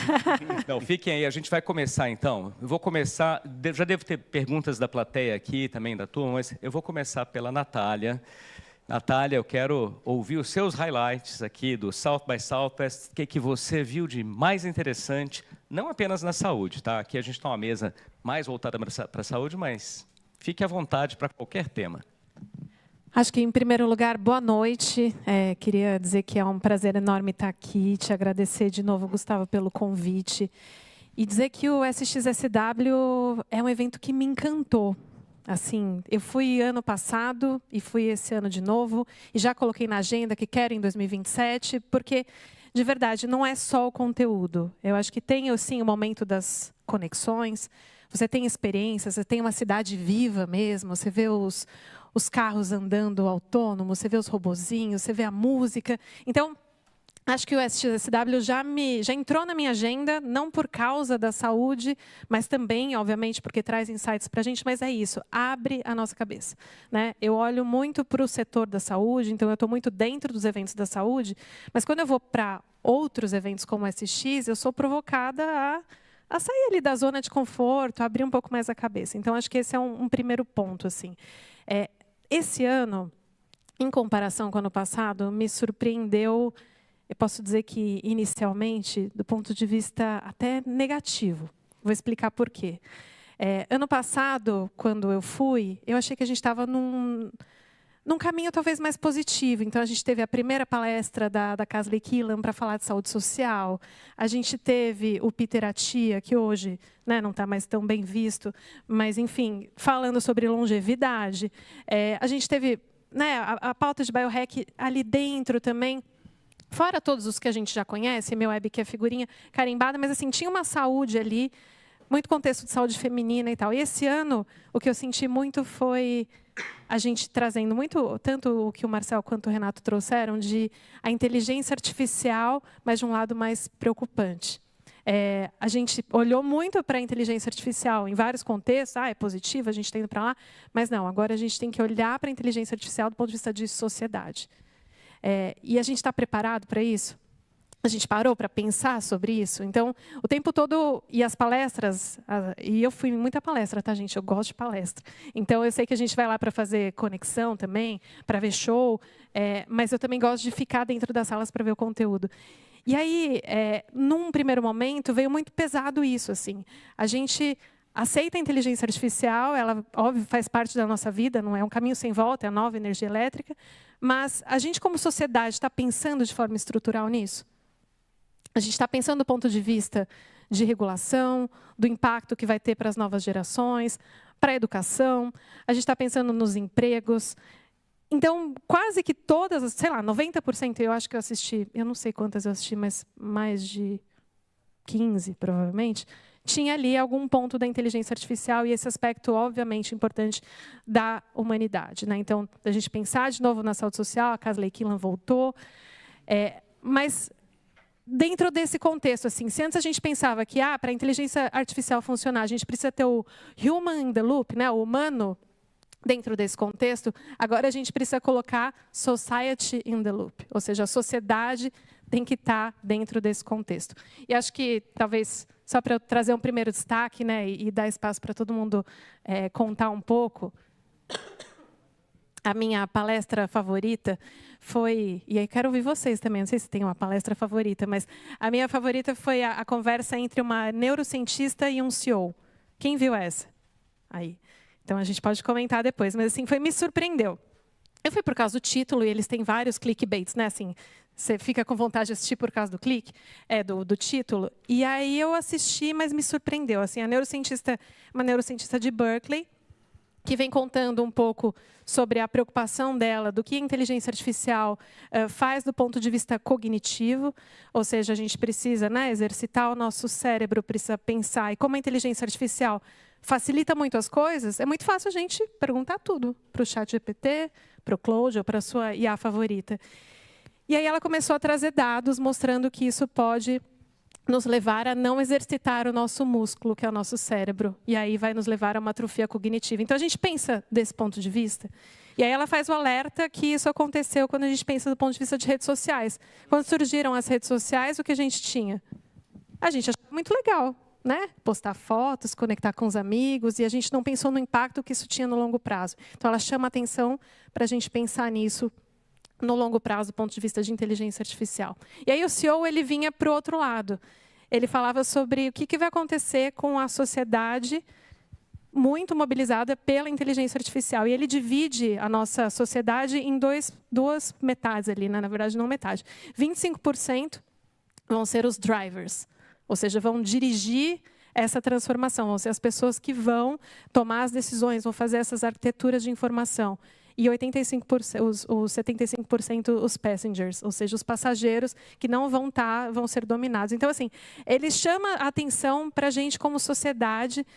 S1: Não, fiquem aí, a gente vai começar então. Eu vou começar, já devo ter perguntas da plateia aqui, também da turma, mas eu vou começar pela Natália. Natália, eu quero ouvir os seus highlights aqui do South by Southwest, o que você viu de mais interessante, não apenas na saúde, tá? Aqui a gente está uma mesa mais voltada para a saúde, mas fique à vontade para qualquer tema.
S6: Acho que, em primeiro lugar, boa noite. Queria dizer que é um prazer enorme estar aqui, te agradecer de novo, Gustavo, pelo convite. E dizer que o SXSW é um evento que me encantou. Assim, eu fui ano passado e fui esse ano de novo, e já coloquei na agenda que quero em 2027, porque, de verdade, não é só o conteúdo. Eu acho que tem, sim, o momento das conexões, você tem experiências, você tem uma cidade viva mesmo, você vê os carros andando autônomos, você vê os robozinhos, você vê a música. Então, acho que o SXSW já entrou na minha agenda, não por causa da saúde, mas também, obviamente, porque traz insights para a gente, mas é isso, abre a nossa cabeça, né? Eu olho muito para o setor da saúde, então eu estou muito dentro dos eventos da saúde, mas quando eu vou para outros eventos como o SX, eu sou provocada a sair ali da zona de conforto, abrir um pouco mais a cabeça. Então, acho que esse é um primeiro ponto, assim. Esse ano, em comparação com o ano passado, me surpreendeu, eu posso dizer que, inicialmente, do ponto de vista até negativo. Vou explicar por quê. Ano passado, quando eu fui, eu achei que a gente estava num caminho talvez mais positivo. Então, a gente teve a primeira palestra da Casley Killam para falar de saúde social. A gente teve o Peter Attia, que hoje, né, não está mais tão bem visto, mas, enfim, falando sobre longevidade. A gente teve, né, a pauta de biohack ali dentro também. Fora todos os que a gente já conhece, meu web que é figurinha carimbada, mas assim, tinha uma saúde ali, muito contexto de saúde feminina e tal. E esse ano, o que eu senti muito foi a gente trazendo muito, tanto o que o Marcel quanto o Renato trouxeram, de a inteligência artificial, mas de um lado mais preocupante. A gente olhou muito para a inteligência artificial em vários contextos, é positivo, a gente está indo para lá, mas não, agora a gente tem que olhar para a inteligência artificial do ponto de vista de sociedade. E a gente está preparado para isso? A gente parou para pensar sobre isso? Então, o tempo todo, e as palestras, e eu fui em muita palestra, tá, gente? Eu gosto de palestra. Então, eu sei que a gente vai lá para fazer conexão também, para ver show, mas eu também gosto de ficar dentro das salas para ver o conteúdo. E aí, num primeiro momento, veio muito pesado isso, assim. A gente aceita a inteligência artificial, ela, óbvio, faz parte da nossa vida, não é um caminho sem volta, é a nova energia elétrica, mas a gente, como sociedade, está pensando de forma estrutural nisso? A gente está pensando do ponto de vista de regulação, do impacto que vai ter para as novas gerações, para a educação, a gente está pensando nos empregos. Então, quase que todas, sei lá, 90%, eu acho que eu assisti, eu não sei quantas eu assisti, mas mais de 15, provavelmente, tinha ali algum ponto da inteligência artificial e esse aspecto, obviamente, importante da humanidade, né? Então, a gente pensar de novo na saúde social, a Casley Killam voltou, mas dentro desse contexto, assim, se antes a gente pensava que para a inteligência artificial funcionar, a gente precisa ter o human in the loop, né? O humano dentro desse contexto, agora a gente precisa colocar society in the loop, ou seja, a sociedade tem que estar dentro desse contexto. E acho que, talvez, só para eu trazer um primeiro destaque, né, e dar espaço para todo mundo contar um pouco, a minha palestra favorita foi, e aí quero ouvir vocês também, não sei se tem uma palestra favorita, mas a minha favorita foi a conversa entre uma neurocientista e um CEO. Quem viu essa? Aí. Então, a gente pode comentar depois, mas assim, me surpreendeu. Eu fui por causa do título, e eles têm vários clickbaits, né? Assim, você fica com vontade de assistir por causa do clique, do título. E aí eu assisti, mas me surpreendeu. Assim, a neurocientista, uma neurocientista de Berkeley, que vem contando um pouco sobre a preocupação dela do que a inteligência artificial faz do ponto de vista cognitivo, ou seja, a gente precisa, né, exercitar o nosso cérebro, precisa pensar, e como a inteligência artificial facilita muito as coisas, é muito fácil a gente perguntar tudo para o ChatGPT, para o Claude ou para a sua IA favorita. E aí ela começou a trazer dados mostrando que isso pode nos levar a não exercitar o nosso músculo, que é o nosso cérebro. E aí vai nos levar a uma atrofia cognitiva. Então, a gente pensa desse ponto de vista. E aí ela faz o alerta que isso aconteceu quando a gente pensa do ponto de vista de redes sociais. Quando surgiram as redes sociais, o que a gente tinha? A gente achava muito legal, né? Postar fotos, conectar com os amigos, e a gente não pensou no impacto que isso tinha no longo prazo. Então, ela chama a atenção para a gente pensar nisso no longo prazo, do ponto de vista de inteligência artificial. E aí o CEO ele vinha para o outro lado. Ele falava sobre o que vai acontecer com a sociedade muito mobilizado é pela inteligência artificial. E ele divide a nossa sociedade em duas metades ali, né? Na verdade, não metade. 25% vão ser os drivers, ou seja, vão dirigir essa transformação, vão ser as pessoas que vão tomar as decisões, vão fazer essas arquiteturas de informação. E 75% os passengers, ou seja, os passageiros que não vão ser dominados. Então, assim, ele chama a atenção para a gente como sociedade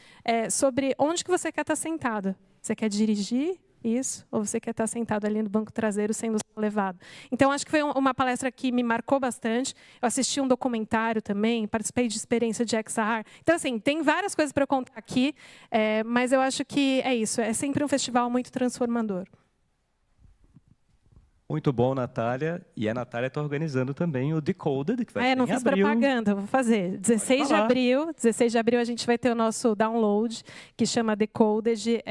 S6: sobre onde que você quer estar sentado. Você quer dirigir isso? Ou você quer estar sentado ali no banco traseiro sendo levado? Então, acho que foi uma palestra que me marcou bastante. Eu assisti um documentário também, participei de experiência de XR. Então, assim, tem várias coisas para contar aqui, mas eu acho que é isso. É sempre um festival muito transformador.
S1: Muito bom, Natália. E a Natália está organizando também o Decoded, que vai ter
S6: não
S1: em
S6: fiz
S1: abril.
S6: propaganda, vou fazer. 16 de abril a gente vai ter o nosso download, que chama Decoded.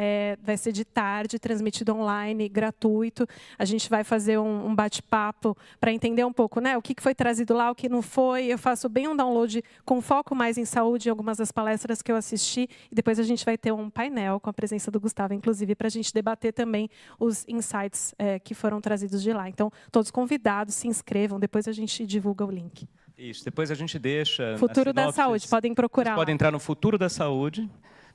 S6: Vai ser de tarde, transmitido online, gratuito. A gente vai fazer um bate-papo para entender um pouco, né, o que foi trazido lá, o que não foi. Eu faço bem um download com foco mais em saúde, em algumas das palestras que eu assisti. E depois a gente vai ter um painel com a presença do Gustavo, inclusive, para a gente debater também os insights que foram trazidos de lá. Então, todos convidados, se inscrevam, depois a gente divulga o link.
S1: Isso, depois a gente deixa...
S6: Futuro da Saúde, podem procurar.
S1: Podem entrar no Futuro da Saúde.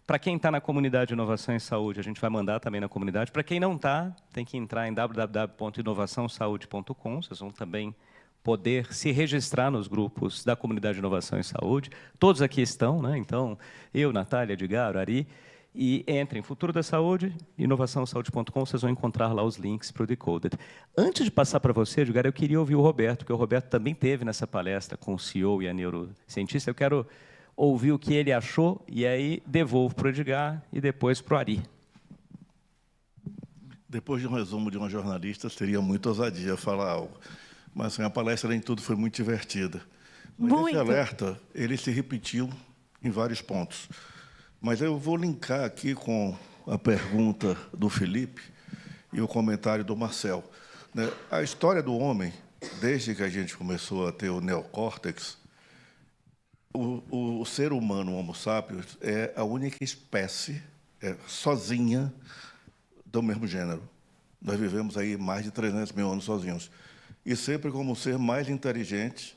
S1: Para quem está na comunidade de Inovação em Saúde, a gente vai mandar também na comunidade. Para quem não está, tem que entrar em www.inovaçãosaude.com. Vocês vão também poder se registrar nos grupos da comunidade de Inovação em Saúde. Todos aqui estão, né? Então, eu, Natália, Edgar, Ari... E entrem em Futuro da Saúde, inovaçãosaude.com, vocês vão encontrar lá os links para o Decoded. Antes de passar para você, Edgar, eu queria ouvir o Roberto, porque o Roberto também teve nessa palestra com o CEO e a neurocientista. Eu quero ouvir o que ele achou, e aí devolvo para o Edgar e depois para o Ari.
S9: Depois de um resumo de uma jornalista, seria muito ousadia falar algo. Mas assim, a palestra, nem tudo, foi muito divertida. Mas esse alerta, ele se repetiu em vários pontos. Mas eu vou linkar aqui com a pergunta do Felipe e o comentário do Marcel. A história do homem, desde que a gente começou a ter o neocórtex, o ser humano, o Homo sapiens, é a única espécie sozinha do mesmo gênero. Nós vivemos aí mais de 300 mil anos sozinhos. E sempre como o ser mais inteligente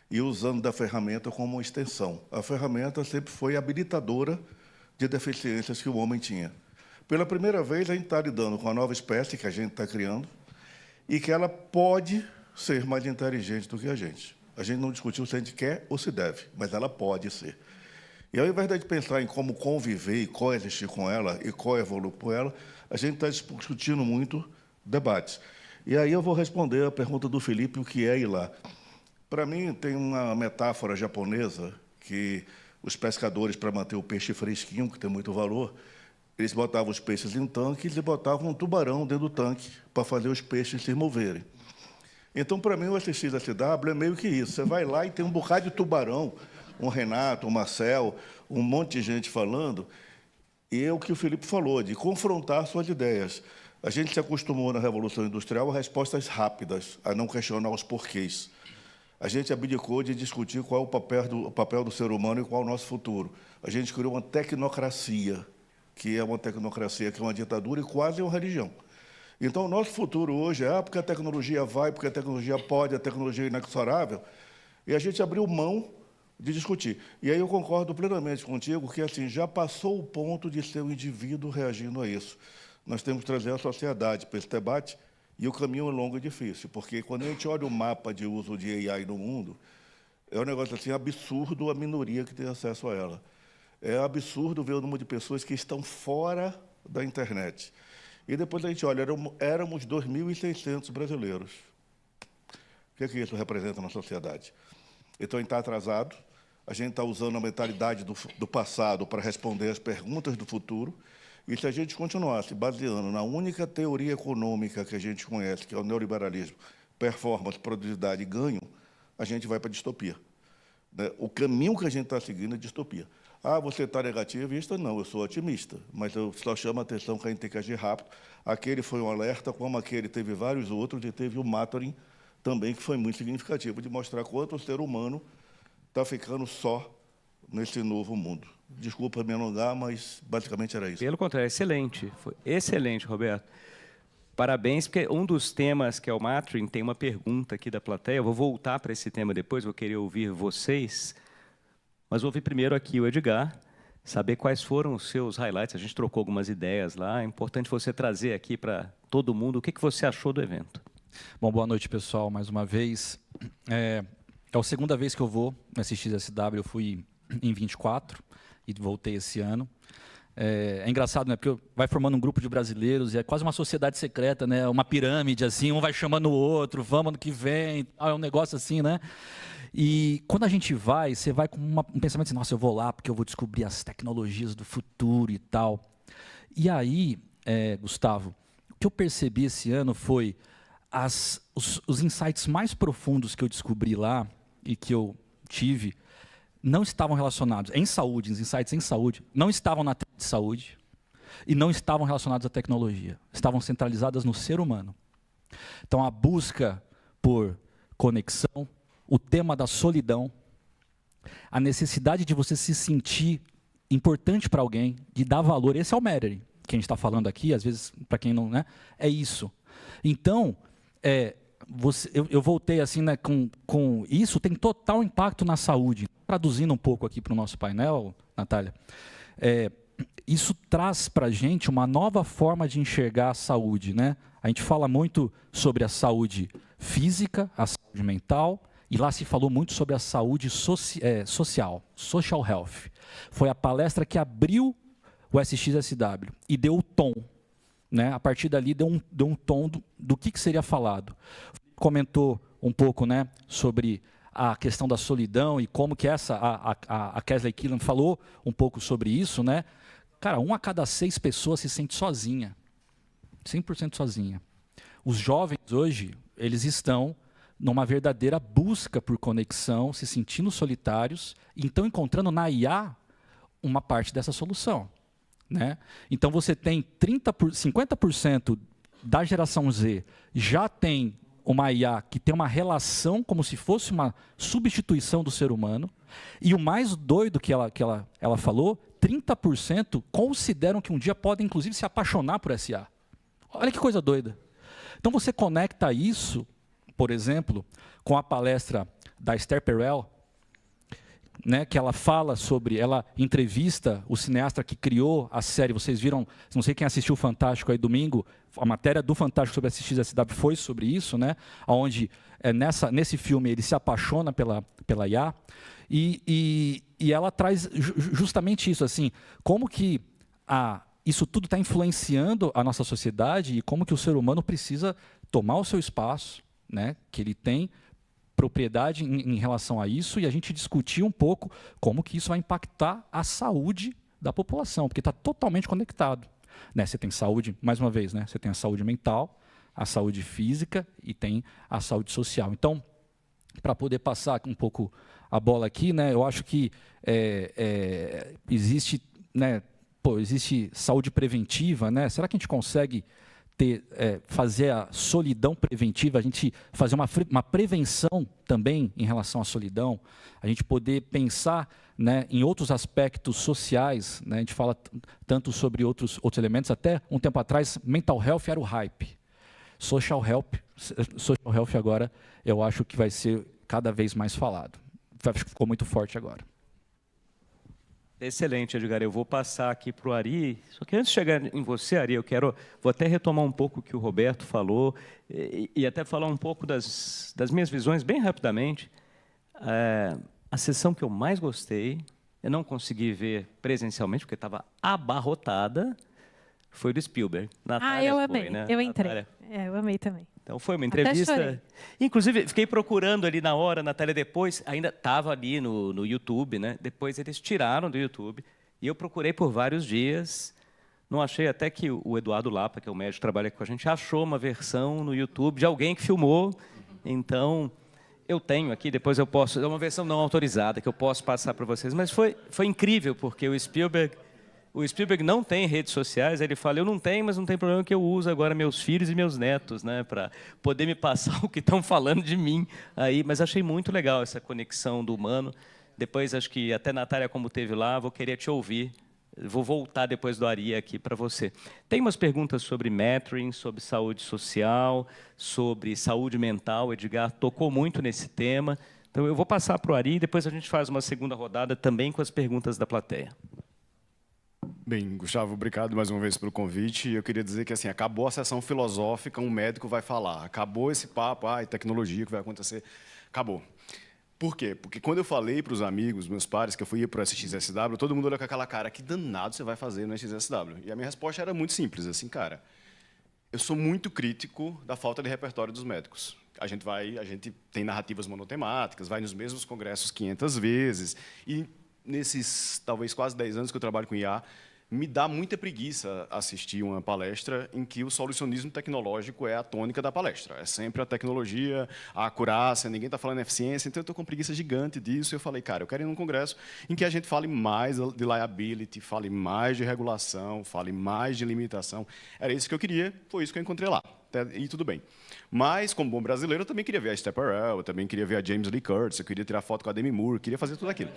S9: e usando da ferramenta como uma extensão. A ferramenta sempre foi habilitadora de deficiências que o homem tinha. Pela primeira vez, a gente está lidando com a nova espécie que a gente está criando e que ela pode ser mais inteligente do que a gente. A gente não discutiu se a gente quer ou se deve, mas ela pode ser. E, ao invés de pensar em como conviver e coexistir com ela e coevoluir com ela, a gente está discutindo muito debates. E aí eu vou responder a pergunta do Felipe, o que é ir lá. Para mim, tem uma metáfora japonesa que os pescadores, para manter o peixe fresquinho, que tem muito valor, eles botavam os peixes em tanques e botavam um tubarão dentro do tanque para fazer os peixes se moverem. Então, para mim, o SXSW é meio que isso. Você vai lá e tem um bocado de tubarão, um Renato, um Marcel, um monte de gente falando, e é o que o Felipe falou, de confrontar suas ideias. A gente se acostumou na Revolução Industrial a respostas rápidas, a não questionar os porquês. A gente abdicou de discutir qual é o papel do ser humano e qual é o nosso futuro. A gente criou uma tecnocracia, que é uma ditadura e quase uma religião. Então, o nosso futuro hoje é porque a tecnologia vai, porque a tecnologia pode, a tecnologia é inexorável, e a gente abriu mão de discutir. E aí eu concordo plenamente contigo que assim, já passou o ponto de ser o indivíduo reagindo a isso. Nós temos que trazer a sociedade para esse debate. E o caminho é longo e difícil, porque quando a gente olha o mapa de uso de AI no mundo, é um negócio assim absurdo a minoria que tem acesso a ela. É absurdo ver o número de pessoas que estão fora da internet. E depois a gente olha, éramos 2.600 brasileiros. O que é que isso representa na sociedade? Então, a gente está atrasado, a gente está usando a mentalidade do passado para responder as perguntas do futuro. E se a gente continuasse baseando na única teoria econômica que a gente conhece, que é o neoliberalismo, performance, produtividade e ganho, a gente vai para a distopia. O caminho que a gente está seguindo é distopia. Ah, você está negativista? Não, eu sou otimista, mas eu só chamo a atenção que a gente tem que agir rápido. Aquele foi um alerta, como aquele teve vários outros, e teve o Maturin também, que foi muito significativo, de mostrar quanto o ser humano está ficando só nesse novo mundo. Desculpa me alongar, mas basicamente era isso.
S1: Pelo contrário, excelente. Foi excelente, Roberto. Parabéns, porque um dos temas, que é o Matrim, tem uma pergunta aqui da plateia. Eu vou voltar para esse tema depois, vou querer ouvir vocês. Mas vou ouvir primeiro aqui o Edgar, saber quais foram os seus highlights. A gente trocou algumas ideias lá. É importante você trazer aqui para todo mundo o que você achou do evento.
S7: Bom, boa noite, pessoal, mais uma vez. É a segunda vez que eu vou no SXSW, eu fui em 24 e voltei esse ano. É engraçado, né? Porque vai formando um grupo de brasileiros e é quase uma sociedade secreta, né? Uma pirâmide, assim, um vai chamando o outro, vamos ano que vem, é um negócio assim, né? E quando a gente vai, você vai com um pensamento assim, nossa, eu vou lá porque eu vou descobrir as tecnologias do futuro e tal. E aí, Gustavo, o que eu percebi esse ano foi os insights mais profundos que eu descobri lá e que eu tive não estavam relacionados em saúde, os insights em saúde, não estavam na trilha de saúde e não estavam relacionados à tecnologia. Estavam centralizadas no ser humano. Então, a busca por conexão, o tema da solidão, a necessidade de você se sentir importante para alguém, de dar valor. Esse é o Mattering, que a gente está falando aqui, às vezes, para quem não... né, é isso. Então, eu voltei assim, né, com isso, tem total impacto na saúde. Traduzindo um pouco aqui para o nosso painel, Natália, isso traz para a gente uma nova forma de enxergar a saúde, né? A gente fala muito sobre a saúde física, a saúde mental, e lá se falou muito sobre a saúde social, social health. Foi a palestra que abriu o SXSW e deu o tom. Né? A partir dali deu um tom do que seria falado. Comentou um pouco, né, sobre a questão da solidão e como que a Kesley Killen falou um pouco sobre isso, né? Cara, 1 a cada 6 pessoas se sente sozinha, 100% sozinha. Os jovens hoje, eles estão numa verdadeira busca por conexão, se sentindo solitários, e então encontrando na IA uma parte dessa solução. Né? Então você tem 50% da geração Z já tem uma IA que tem uma relação como se fosse uma substituição do ser humano, e o mais doido que ela falou, 30% consideram que um dia podem inclusive se apaixonar por essa IA. Olha que coisa doida. Então você conecta isso, por exemplo, com a palestra da Esther Perel, né, que ela fala sobre, ela entrevista o cineasta que criou a série. Vocês viram, não sei quem assistiu o Fantástico aí domingo, a matéria do Fantástico sobre a SXSW foi sobre isso, né, onde nesse filme ele se apaixona pela IA, e ela traz justamente isso, assim, como que isso tudo está influenciando a nossa sociedade e como que o ser humano precisa tomar o seu espaço, né, que ele tem propriedade em relação a isso, e a gente discutir um pouco como que isso vai impactar a saúde da população, porque está totalmente conectado. Né? Você tem saúde, mais uma vez, né? Você tem a saúde mental, a saúde física e tem a saúde social. Então, para poder passar um pouco a bola aqui, né, eu acho que existe, né, existe saúde preventiva, né? Será que a gente consegue fazer a solidão preventiva, a gente fazer uma prevenção também em relação à solidão, a gente poder pensar, né, em outros aspectos sociais, né, a gente fala tanto sobre outros elementos, até um tempo atrás, mental health era o hype. Social health agora, eu acho que vai ser cada vez mais falado. Acho que ficou muito forte agora.
S1: Excelente, Edgar. Eu vou passar aqui para o Ari. Só que antes de chegar em você, Ari, vou até retomar um pouco o que o Roberto falou e até falar um pouco das minhas visões, bem rapidamente. A sessão que eu mais gostei, eu não consegui ver presencialmente, porque estava abarrotada, foi do Spielberg. Natália
S6: eu amei.
S1: Foi, né?
S6: Eu entrei. Eu amei também.
S1: Então foi uma entrevista. Inclusive, fiquei procurando ali na hora, Natália, depois, ainda estava ali no YouTube, né? Depois eles tiraram do YouTube. E eu procurei por vários dias. Não achei, até que o Eduardo Lapa, que é o médico que trabalha aqui com a gente, achou uma versão no YouTube de alguém que filmou. Então, eu tenho aqui, depois eu posso. É uma versão não autorizada que eu posso passar para vocês. Mas foi incrível, porque o Spielberg não tem redes sociais, ele fala, eu não tenho, mas não tem problema que eu uso agora meus filhos e meus netos, né, para poder me passar o que estão falando de mim aí. Mas achei muito legal essa conexão do humano. Depois, acho que até Natália, como teve lá, vou querer te ouvir. Vou voltar depois do Ari aqui para você. Tem umas perguntas sobre metering, sobre saúde social, sobre saúde mental. O Edgar tocou muito nesse tema. Então, eu vou passar para o Ari e depois a gente faz uma segunda rodada também com as perguntas da plateia.
S8: Bem, Gustavo, obrigado mais uma vez pelo convite. Eu queria dizer que assim, acabou a sessão filosófica, um médico vai falar. Acabou esse papo, tecnologia, o que vai acontecer. Acabou. Por quê? Porque quando eu falei para os amigos, meus pares, que eu fui para o SXSW, todo mundo olhou com aquela cara, que danado você vai fazer no SXSW? E a minha resposta era muito simples, assim, cara, eu sou muito crítico da falta de repertório dos médicos. A gente tem narrativas monotemáticas, vai nos mesmos congressos 500 vezes, e nesses, talvez, quase 10 anos que eu trabalho com IA, me dá muita preguiça assistir uma palestra em que o solucionismo tecnológico é a tônica da palestra. É sempre a tecnologia, a acurácia, ninguém está falando em eficiência, então eu estou com preguiça gigante disso. E eu falei, cara, eu quero ir num congresso em que a gente fale mais de liability, fale mais de regulação, fale mais de limitação. Era isso que eu queria, foi isso que eu encontrei lá. E tudo bem. Mas, como bom brasileiro, eu também queria ver a Stepperell, eu também queria ver a James Lee Curtis, eu queria tirar foto com a Demi Moore, queria fazer tudo aquilo.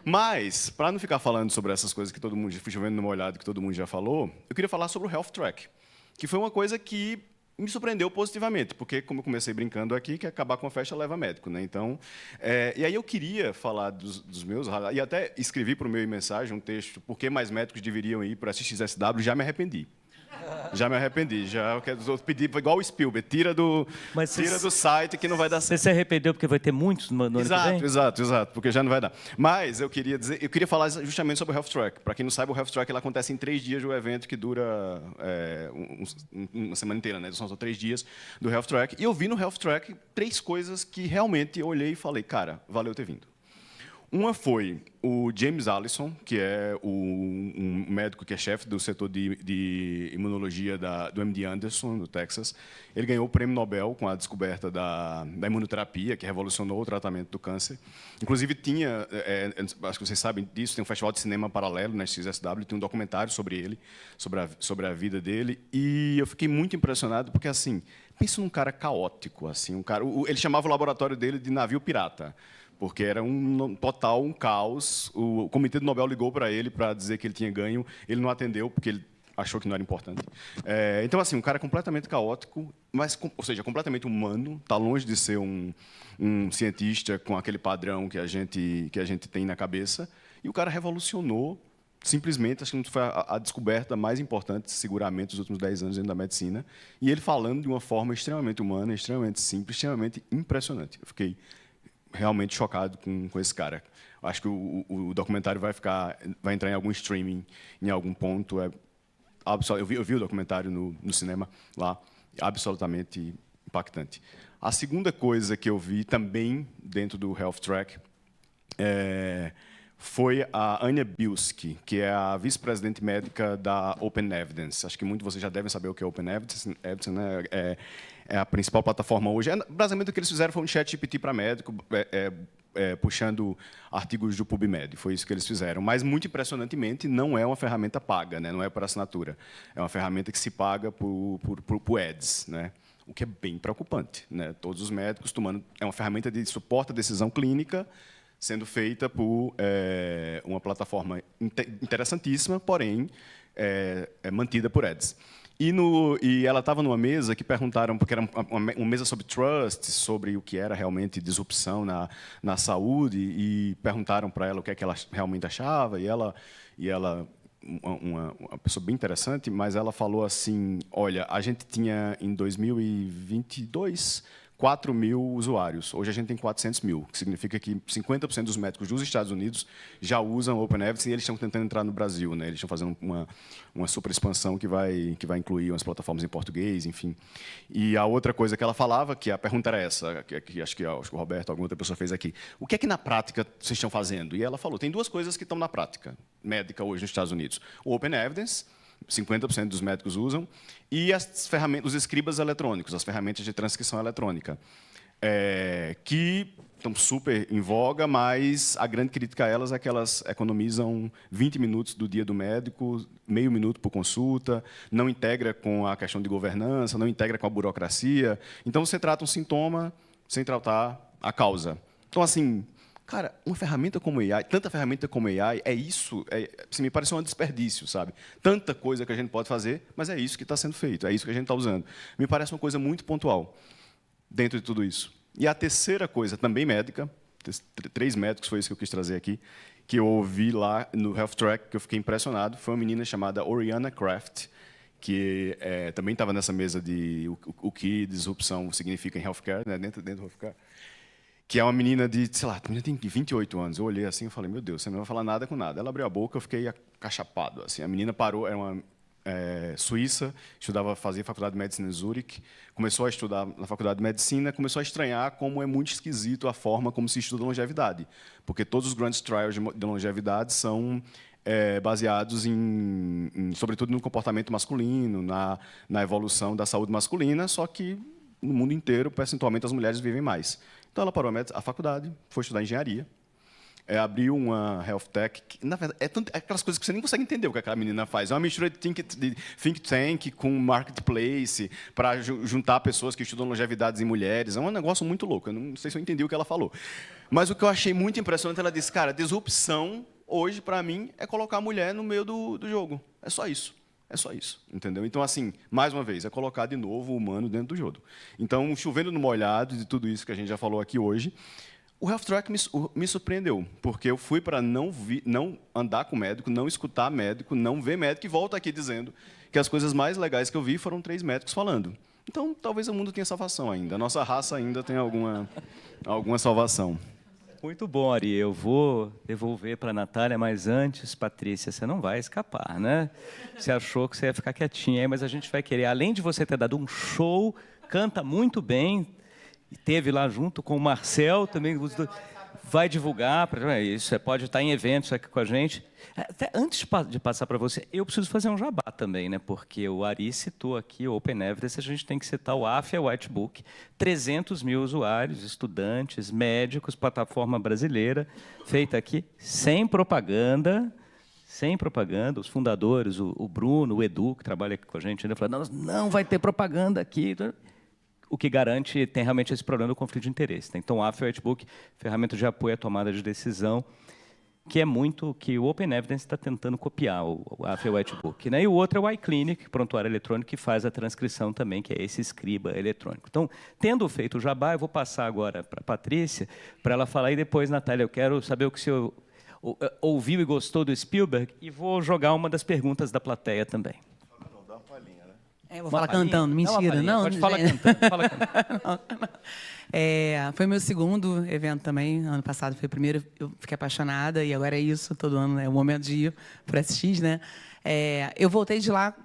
S8: Mas, para não ficar falando sobre essas coisas que todo mundo, fui chovendo numa olhada que todo mundo já falou, eu queria falar sobre o Health Track, que foi uma coisa que me surpreendeu positivamente, porque, como eu comecei brincando aqui, que acabar com a festa leva médico, né? Então, e aí eu queria falar dos meus, e até escrevi para o meu mensagem um texto, por que mais médicos deveriam ir para a SXSW, já me arrependi. Já me arrependi, já eu pedi igual o Spielberg, tira do site que não vai dar certo.
S1: Você se arrependeu porque vai ter muitos no ano que vem?
S8: Exato, porque já não vai dar. Mas eu queria falar justamente sobre o Health Track. Para quem não sabe, o Health Track ele acontece em 3 dias do evento que dura uma semana inteira, né? São só 3 dias do Health Track. E eu vi no Health Track 3 coisas que realmente eu olhei e falei, cara, valeu ter vindo. Uma foi o James Allison, que é um médico que é chefe do setor de imunologia do MD Anderson, no Texas. Ele ganhou o prêmio Nobel com a descoberta da imunoterapia, que revolucionou o tratamento do câncer. Inclusive, acho que vocês sabem disso, tem um festival de cinema paralelo na SXSW, tem um documentário sobre ele, sobre a vida dele. E eu fiquei muito impressionado, porque, assim, pensa num cara caótico. Assim, ele chamava o laboratório dele de navio pirata, porque era um caos. O Comitê do Nobel ligou para ele para dizer que ele tinha ganho, ele não atendeu, porque ele achou que não era importante. Então, assim, um cara completamente caótico, ou seja, completamente humano, está longe de ser um cientista com aquele padrão que a gente tem na cabeça, e o cara revolucionou, simplesmente, acho que foi a descoberta mais importante, seguramente, dos últimos 10 anos dentro da medicina, e ele falando de uma forma extremamente humana, extremamente simples, extremamente impressionante. Eu fiquei realmente chocado com esse cara. Acho que o documentário vai entrar em algum streaming, em algum ponto. Eu vi o documentário no cinema lá, absolutamente impactante. A segunda coisa que eu vi também dentro do Health Track foi a Anya Bielski, que é a vice-presidente médica da Open Evidence. Acho que muitos de vocês já devem saber o que é Open Evidence, né? É a principal plataforma hoje. Basicamente, o que eles fizeram foi um chat GPT para médico, puxando artigos do PubMed. Foi isso que eles fizeram. Mas, muito impressionantemente, não é uma ferramenta paga, né? Não é por assinatura. É uma ferramenta que se paga por ads, né? O que é bem preocupante, né? Todos os médicos tomando... É uma ferramenta de suporte à decisão clínica, sendo feita por uma plataforma interessantíssima, porém mantida por ads. E ela estava numa mesa que perguntaram, porque era uma mesa sobre trust, sobre o que era realmente disrupção na saúde, e perguntaram para ela o que é que ela realmente achava, e ela uma pessoa bem interessante, mas ela falou assim, olha, a gente tinha em 2022 4 mil usuários. Hoje a gente tem 400 mil, que significa que 50% dos médicos dos Estados Unidos já usam Open Evidence e eles estão tentando entrar no Brasil, né? Eles estão fazendo uma super expansão que vai incluir umas plataformas em português, enfim. E a outra coisa que ela falava, que a pergunta era essa, que acho que o Roberto, alguma outra pessoa fez aqui. O que é que na prática vocês estão fazendo? E ela falou, tem 2 coisas que estão na prática médica hoje nos Estados Unidos. O Open Evidence, 50% dos médicos usam, e as ferramentas, os escribas eletrônicos, as ferramentas de transcrição eletrônica, que estão super em voga, mas a grande crítica a elas é que elas economizam 20 minutos do dia do médico, meio minuto por consulta, não integra com a questão de governança, não integra com a burocracia. Então, você trata um sintoma sem tratar a causa. Então, assim, cara, uma ferramenta como AI, tanta ferramenta como AI, assim, me pareceu um desperdício, sabe? Tanta coisa que a gente pode fazer, mas é isso que está sendo feito, é isso que a gente está usando. Me parece uma coisa muito pontual dentro de tudo isso. E a terceira coisa, também médica, 3 médicos foi isso que eu quis trazer aqui, que eu ouvi lá no Health Track, que eu fiquei impressionado, foi uma menina chamada Oriana Kraft, que também estava nessa mesa de o que disrupção significa em healthcare, né, dentro do healthcare, que é uma menina de, sei lá, a menina tem 28 anos. Eu olhei assim e falei, meu Deus, você não vai falar nada com nada. Ela abriu a boca, eu fiquei acachapado. Assim. A menina parou, era uma suíça, fazia faculdade de medicina em Zurique, começou a estudar na faculdade de medicina, começou a estranhar como é muito esquisito a forma como se estuda longevidade, porque todos os grandes trials de longevidade são baseados sobretudo no comportamento masculino, na evolução da saúde masculina, só que no mundo inteiro, percentualmente, as mulheres vivem mais. Então, ela parou a faculdade, foi estudar engenharia, abriu uma health tech, que, na verdade, é aquelas coisas que você nem consegue entender o que aquela menina faz. É uma mistura de think tank com marketplace, para juntar pessoas que estudam longevidades em mulheres. É um negócio muito louco. Eu não sei se eu entendi o que ela falou. Mas o que eu achei muito impressionante, ela disse, cara, disrupção, hoje, para mim, é colocar a mulher no meio do jogo. É só isso. É só isso, entendeu? Então, assim, mais uma vez, é colocar de novo o humano dentro do jogo. Então, chovendo no molhado de tudo isso que a gente já falou aqui hoje, o Health Track me surpreendeu, porque eu fui para não andar com médico, não escutar médico, não ver médico, e volto aqui dizendo que as coisas mais legais que eu vi foram 3 médicos falando. Então, talvez o mundo tenha salvação ainda. A nossa raça ainda tem alguma salvação.
S1: Muito bom, Ari. Eu vou devolver para a Natália, mas antes, Patrícia, você não vai escapar, né? Você achou que você ia ficar quietinha aí, mas a gente vai querer. Além de você ter dado um show, canta muito bem, esteve lá junto com o Marcel também, vai divulgar, isso pode estar em eventos aqui com a gente. Até antes de passar para você, eu preciso fazer um jabá também, né? Porque o Ari citou aqui o Open Evidence, a gente tem que citar o AFIA Whitebook, 300 mil usuários, estudantes, médicos, plataforma brasileira, feita aqui sem propaganda, os fundadores, o Bruno, o Edu, que trabalha aqui com a gente, ainda falaram, não vai ter propaganda aqui, o que garante, tem realmente esse problema do conflito de interesse. Então, o AFIA Whitebook, ferramenta de apoio à tomada de decisão, que é muito que o Open Evidence está tentando copiar, o AFIA Whitebook. Né? E o outro é o iClinic, prontuário eletrônico, que faz a transcrição também, que é esse escriba eletrônico. Então, tendo feito o jabá, eu vou passar agora para a Patrícia, para ela falar, e depois, Natália, eu quero saber o que o senhor ouviu e gostou do Spielberg, e vou jogar uma das perguntas da plateia também.
S10: Eu vou falar cantando, mentira. Não,
S1: pode falar cantando. Fala cantando.
S10: Foi meu segundo evento também. Ano passado foi o primeiro, eu fiquei apaixonada, e agora é isso, todo ano é o momento de ir para o SX, né? Eu voltei de lá,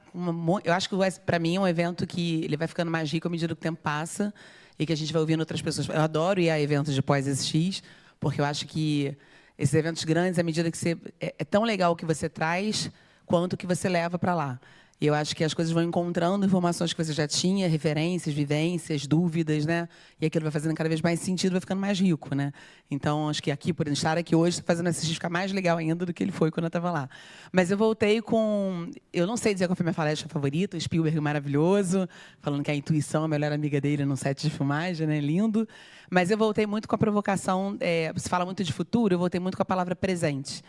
S10: eu acho que para mim é um evento que ele vai ficando mais rico à medida que o tempo passa e que a gente vai ouvindo outras pessoas. Eu adoro ir a eventos de pós-SX, porque eu acho que esses eventos grandes, à medida que você... É tão legal o que você traz, quanto o que você leva para lá. E eu acho que as coisas vão encontrando informações que você já tinha, referências, vivências, dúvidas, né? E aquilo vai fazendo cada vez mais sentido, vai ficando mais rico, né? Então, acho que aqui, por estar aqui hoje, está fazendo esse ficar mais legal ainda do que ele foi quando eu estava lá. Mas eu voltei com... Eu não sei dizer qual foi a minha palestra favorita, o Spielberg maravilhoso, falando que a intuição é a melhor amiga dele num set de filmagem, né? Lindo. Mas eu voltei muito com a provocação... Você fala muito de futuro, eu voltei muito com a palavra presente.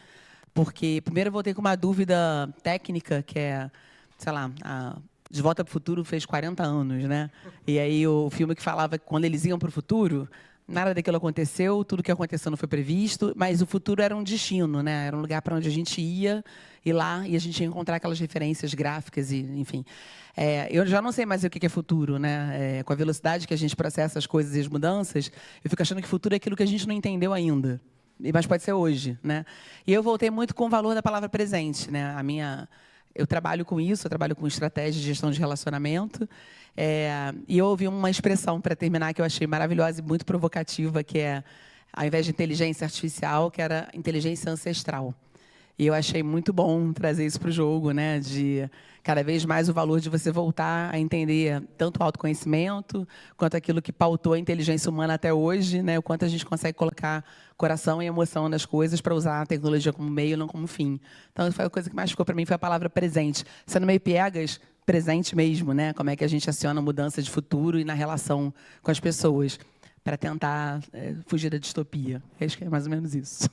S10: Porque, primeiro, eu voltei com uma dúvida técnica, que é... sei lá, De Volta para o Futuro fez 40 anos, né? E aí o filme que falava que quando eles iam para o futuro, nada daquilo aconteceu, tudo que aconteceu não foi previsto, mas o futuro era um destino, né? Era um lugar para onde a gente ia, ir lá e a gente ia encontrar aquelas referências gráficas e, enfim. Eu já não sei mais o que é futuro, né? Com a velocidade que a gente processa as coisas e as mudanças, eu fico achando que futuro é aquilo que a gente não entendeu ainda, mas pode ser hoje, né? E eu voltei muito com o valor da palavra presente, né? Eu trabalho com isso, eu trabalho com estratégia de gestão de relacionamento. E eu ouvi uma expressão, para terminar, que eu achei maravilhosa e muito provocativa, que é, ao invés de inteligência artificial, que era inteligência ancestral. E eu achei muito bom trazer isso para o jogo, né? De cada vez mais o valor de você voltar a entender tanto o autoconhecimento, quanto aquilo que pautou a inteligência humana até hoje, né? O quanto a gente consegue colocar coração e emoção nas coisas para usar a tecnologia como meio, não como fim. Então, foi a coisa que mais ficou para mim, foi a palavra presente. Sendo meio piegas, presente mesmo, né? Como é que a gente aciona a mudança de futuro e na relação com as pessoas. para tentar fugir da distopia. Acho que é mais ou menos isso.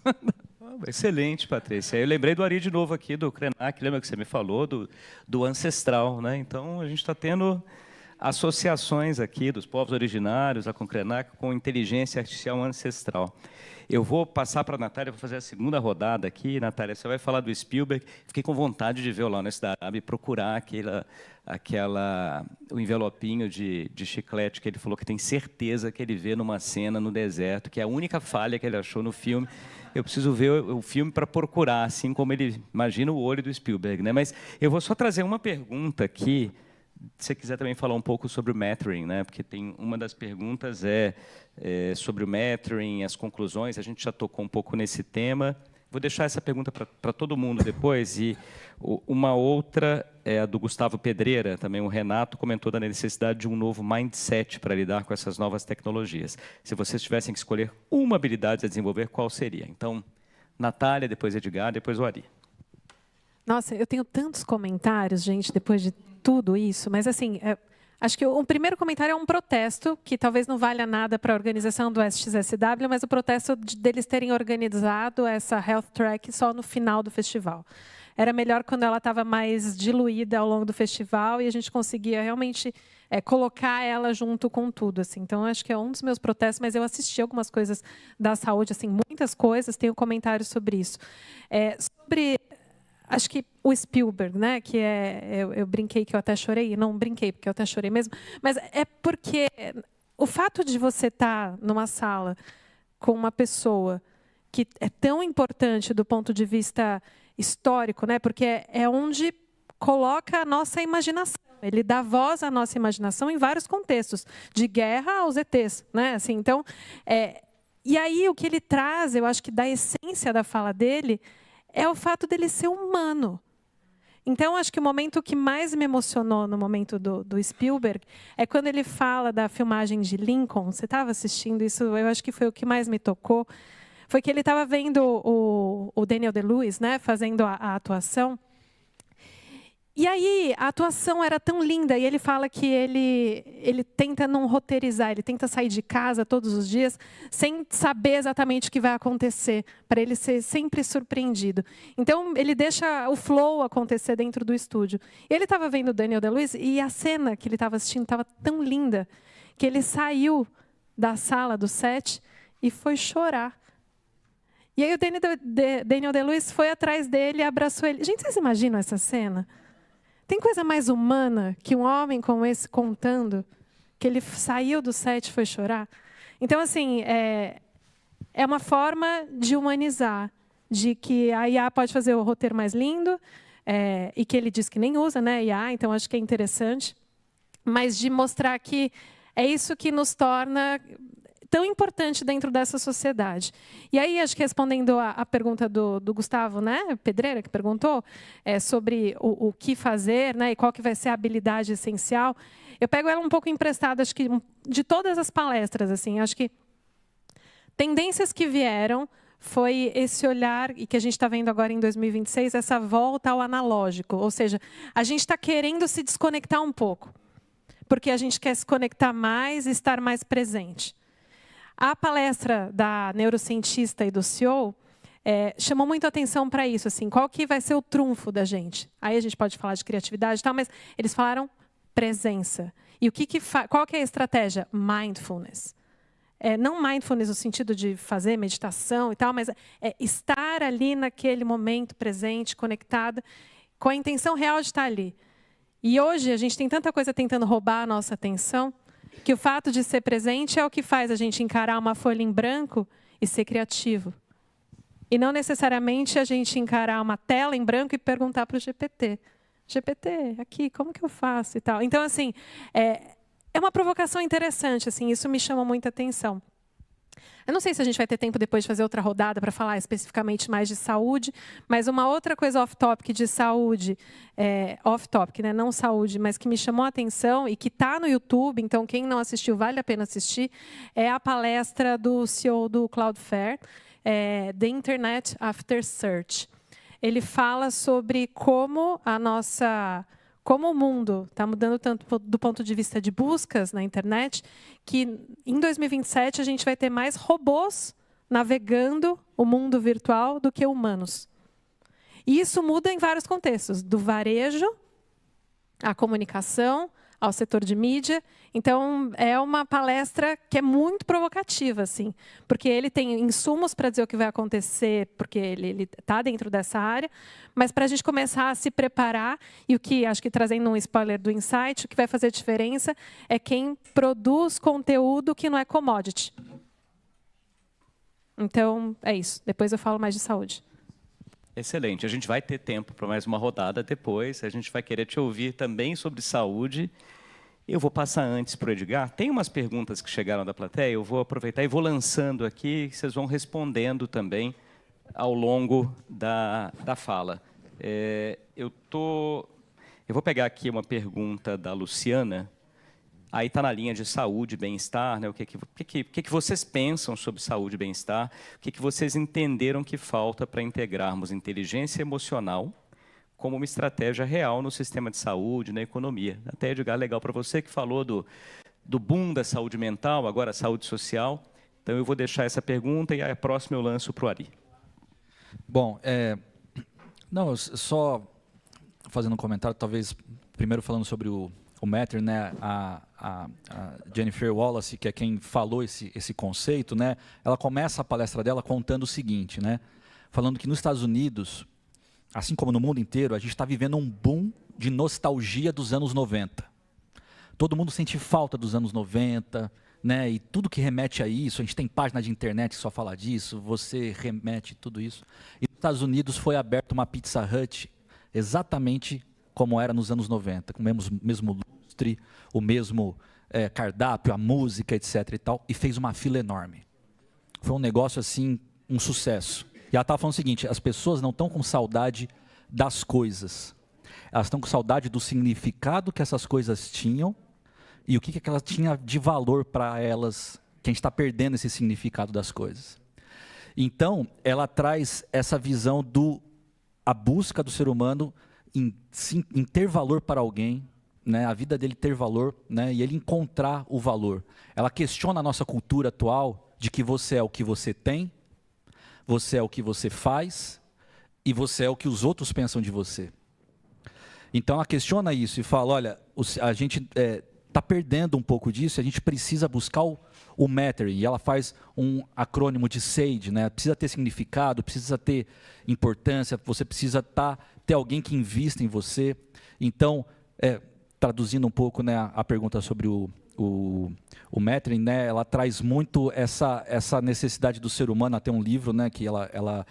S1: Excelente, Patrícia. Eu lembrei do Ari de novo aqui, do Krenak, lembra que você me falou, do ancestral, né? Então, a gente está tendo associações aqui dos povos originários, a com Krenak, com inteligência artificial ancestral. Eu vou passar para a Natália, vou fazer a segunda rodada aqui. Natália, você vai falar do Spielberg. Fiquei com vontade de ver o Lawrence da Arábia e procurar o envelopinho de chiclete que ele falou que tem certeza que ele vê numa cena no deserto, que é a única falha que ele achou no filme. Eu preciso ver o filme para procurar, assim como ele imagina o olho do Spielberg, né? Mas eu vou só trazer uma pergunta aqui, se você quiser também falar um pouco sobre o Mattering, né? Porque tem uma das perguntas sobre o Mattering, as conclusões. A gente já tocou um pouco nesse tema. Vou deixar essa pergunta para todo mundo depois. E uma outra é a do Gustavo Pedreira, também o Renato comentou da necessidade de um novo mindset para lidar com essas novas tecnologias. Se vocês tivessem que escolher uma habilidade a desenvolver, qual seria? Então, Natália, depois Edgar, depois o Ari.
S6: Nossa, eu tenho tantos comentários, gente, depois de tudo isso, mas assim, acho que o primeiro comentário é um protesto, que talvez não valha nada para a organização do SXSW, mas o protesto deles terem organizado essa Health Track só no final do festival. Era melhor quando ela estava mais diluída ao longo do festival e a gente conseguia realmente colocar ela junto com tudo. Assim. Então, acho que é um dos meus protestos, mas eu assisti algumas coisas da saúde, assim, muitas coisas, tenho comentários sobre isso. Acho que o Spielberg, né, que eu brinquei que eu até chorei, não brinquei porque eu até chorei mesmo, mas é porque o fato de você estar numa sala com uma pessoa que é tão importante do ponto de vista histórico, né, porque é onde coloca a nossa imaginação. Ele dá voz à nossa imaginação em vários contextos, de guerra aos ETs, né, assim. Então, e aí o que ele traz, eu acho que da essência da fala dele é o fato dele ser humano. Então, acho que o momento que mais me emocionou no momento do Spielberg é quando ele fala da filmagem de Lincoln. Você estava assistindo isso? Eu acho que foi o que mais me tocou. Foi que ele estava vendo o Daniel Day-Lewis, né, fazendo a atuação. E aí, a atuação era tão linda, e ele fala que ele tenta não roteirizar, ele tenta sair de casa todos os dias sem saber exatamente o que vai acontecer, para ele ser sempre surpreendido. Então, ele deixa o flow acontecer dentro do estúdio. E ele estava vendo o Daniel Day-Lewis, e a cena que ele estava assistindo estava tão linda, que ele saiu da sala do set e foi chorar. E aí o Daniel Day-Lewis foi atrás dele e abraçou ele. Gente, vocês imaginam essa cena? Tem coisa mais humana que um homem como esse contando que ele saiu do set e foi chorar? Então, assim, é uma forma de humanizar, de que a IA pode fazer o roteiro mais lindo, e que ele diz que nem usa, né, IA, então acho que é interessante, mas de mostrar que é isso que nos torna tão importante dentro dessa sociedade. E aí, acho que respondendo a pergunta do Gustavo, né, Pedreira, que perguntou sobre o que fazer, né, e qual que vai ser a habilidade essencial, eu pego ela um pouco emprestada, acho que de todas as palestras, assim, acho que tendências que vieram foi esse olhar, e que a gente está vendo agora em 2026, essa volta ao analógico, ou seja, a gente está querendo se desconectar um pouco, porque a gente quer se conectar mais e estar mais presente. A palestra da neurocientista e do CEO chamou muito atenção para isso. Assim, qual que vai ser o trunfo da gente? Aí a gente pode falar de criatividade e tal, mas eles falaram presença. E qual que é a estratégia? Mindfulness. Não mindfulness no sentido de fazer meditação e tal, mas estar ali naquele momento presente, conectada, com a intenção real de estar ali. E hoje a gente tem tanta coisa tentando roubar a nossa atenção, que o fato de ser presente é o que faz a gente encarar uma folha em branco e ser criativo. E não necessariamente a gente encarar uma tela em branco e perguntar para o GPT. GPT, aqui, como que eu faço e tal. Então, assim, é uma provocação interessante. Assim, isso me chama muita atenção. Eu não sei se a gente vai ter tempo depois de fazer outra rodada para falar especificamente mais de saúde, mas uma outra coisa off-topic de saúde, off-topic, né? Não saúde, mas que me chamou a atenção e que está no YouTube, então quem não assistiu vale a pena assistir, é a palestra do CEO do Cloudflare, The Internet After Search. Ele fala sobre como a nossa como o mundo está mudando tanto do ponto de vista de buscas na internet, que em 2027 a gente vai ter mais robôs navegando o mundo virtual do que humanos. E isso muda em vários contextos, do varejo à comunicação, ao setor de mídia. Então, é uma palestra que é muito provocativa, assim, porque ele tem insumos para dizer o que vai acontecer, porque ele está dentro dessa área, mas para a gente começar a se preparar, e o que, acho que trazendo um spoiler do Insight, o que vai fazer diferença é quem produz conteúdo que não é commodity. Então, é isso. Depois eu falo mais de saúde.
S1: Excelente. A gente vai ter tempo para mais uma rodada depois. A gente vai querer te ouvir também sobre saúde. Eu vou passar antes para o Edgar. Tem umas perguntas que chegaram da plateia. Eu vou aproveitar e vou lançando aqui. Vocês vão respondendo também ao longo da fala. Eu vou pegar aqui uma pergunta da Luciana. Aí está na linha de saúde e bem-estar, né? O que vocês pensam sobre saúde e bem-estar? O que vocês entenderam que falta para integrarmos inteligência emocional como uma estratégia real no sistema de saúde, na economia? Até, Edgar, legal para você que falou do boom da saúde mental, agora a saúde social. Então, eu vou deixar essa pergunta e a próxima eu lanço para o Ari.
S7: Bom, não, só fazendo um comentário, talvez primeiro falando sobre o Matter, né, a Jennifer Wallace, que é quem falou esse conceito, né, ela começa a palestra dela contando o seguinte, né, falando que nos Estados Unidos, assim como no mundo inteiro, a gente está vivendo um boom de nostalgia dos anos 90. Todo mundo sente falta dos anos 90, né, e tudo que remete a isso, a gente tem página de internet que só fala disso, você remete tudo isso. E nos Estados Unidos foi aberta uma Pizza Hut exatamente como era nos anos 90, com o mesmo lustre, o mesmo cardápio, a música, etc. e tal, e fez uma fila enorme. Foi um negócio assim, um sucesso. E ela estava falando o seguinte: as pessoas não estão com saudade das coisas, elas estão com saudade do significado que essas coisas tinham e o que elas tinham de valor para elas, que a gente está perdendo esse significado das coisas. Então, ela traz essa visão a busca do ser humano em ter valor para alguém, né, a vida dele ter valor, né, e ele encontrar o valor. Ela questiona a nossa cultura atual de que você é o que você tem, você é o que você faz e você é o que os outros pensam de você. Então ela questiona isso e fala, olha, a gente está perdendo um pouco disso, a gente precisa buscar o Mattering, e ela faz um acrônimo de SAGE, né? Precisa ter significado, precisa ter importância, você precisa ter alguém que invista em você. Então, traduzindo um pouco, né, a pergunta sobre o Mattering, né, ela traz muito essa necessidade do ser humano. Até um livro, né, que ela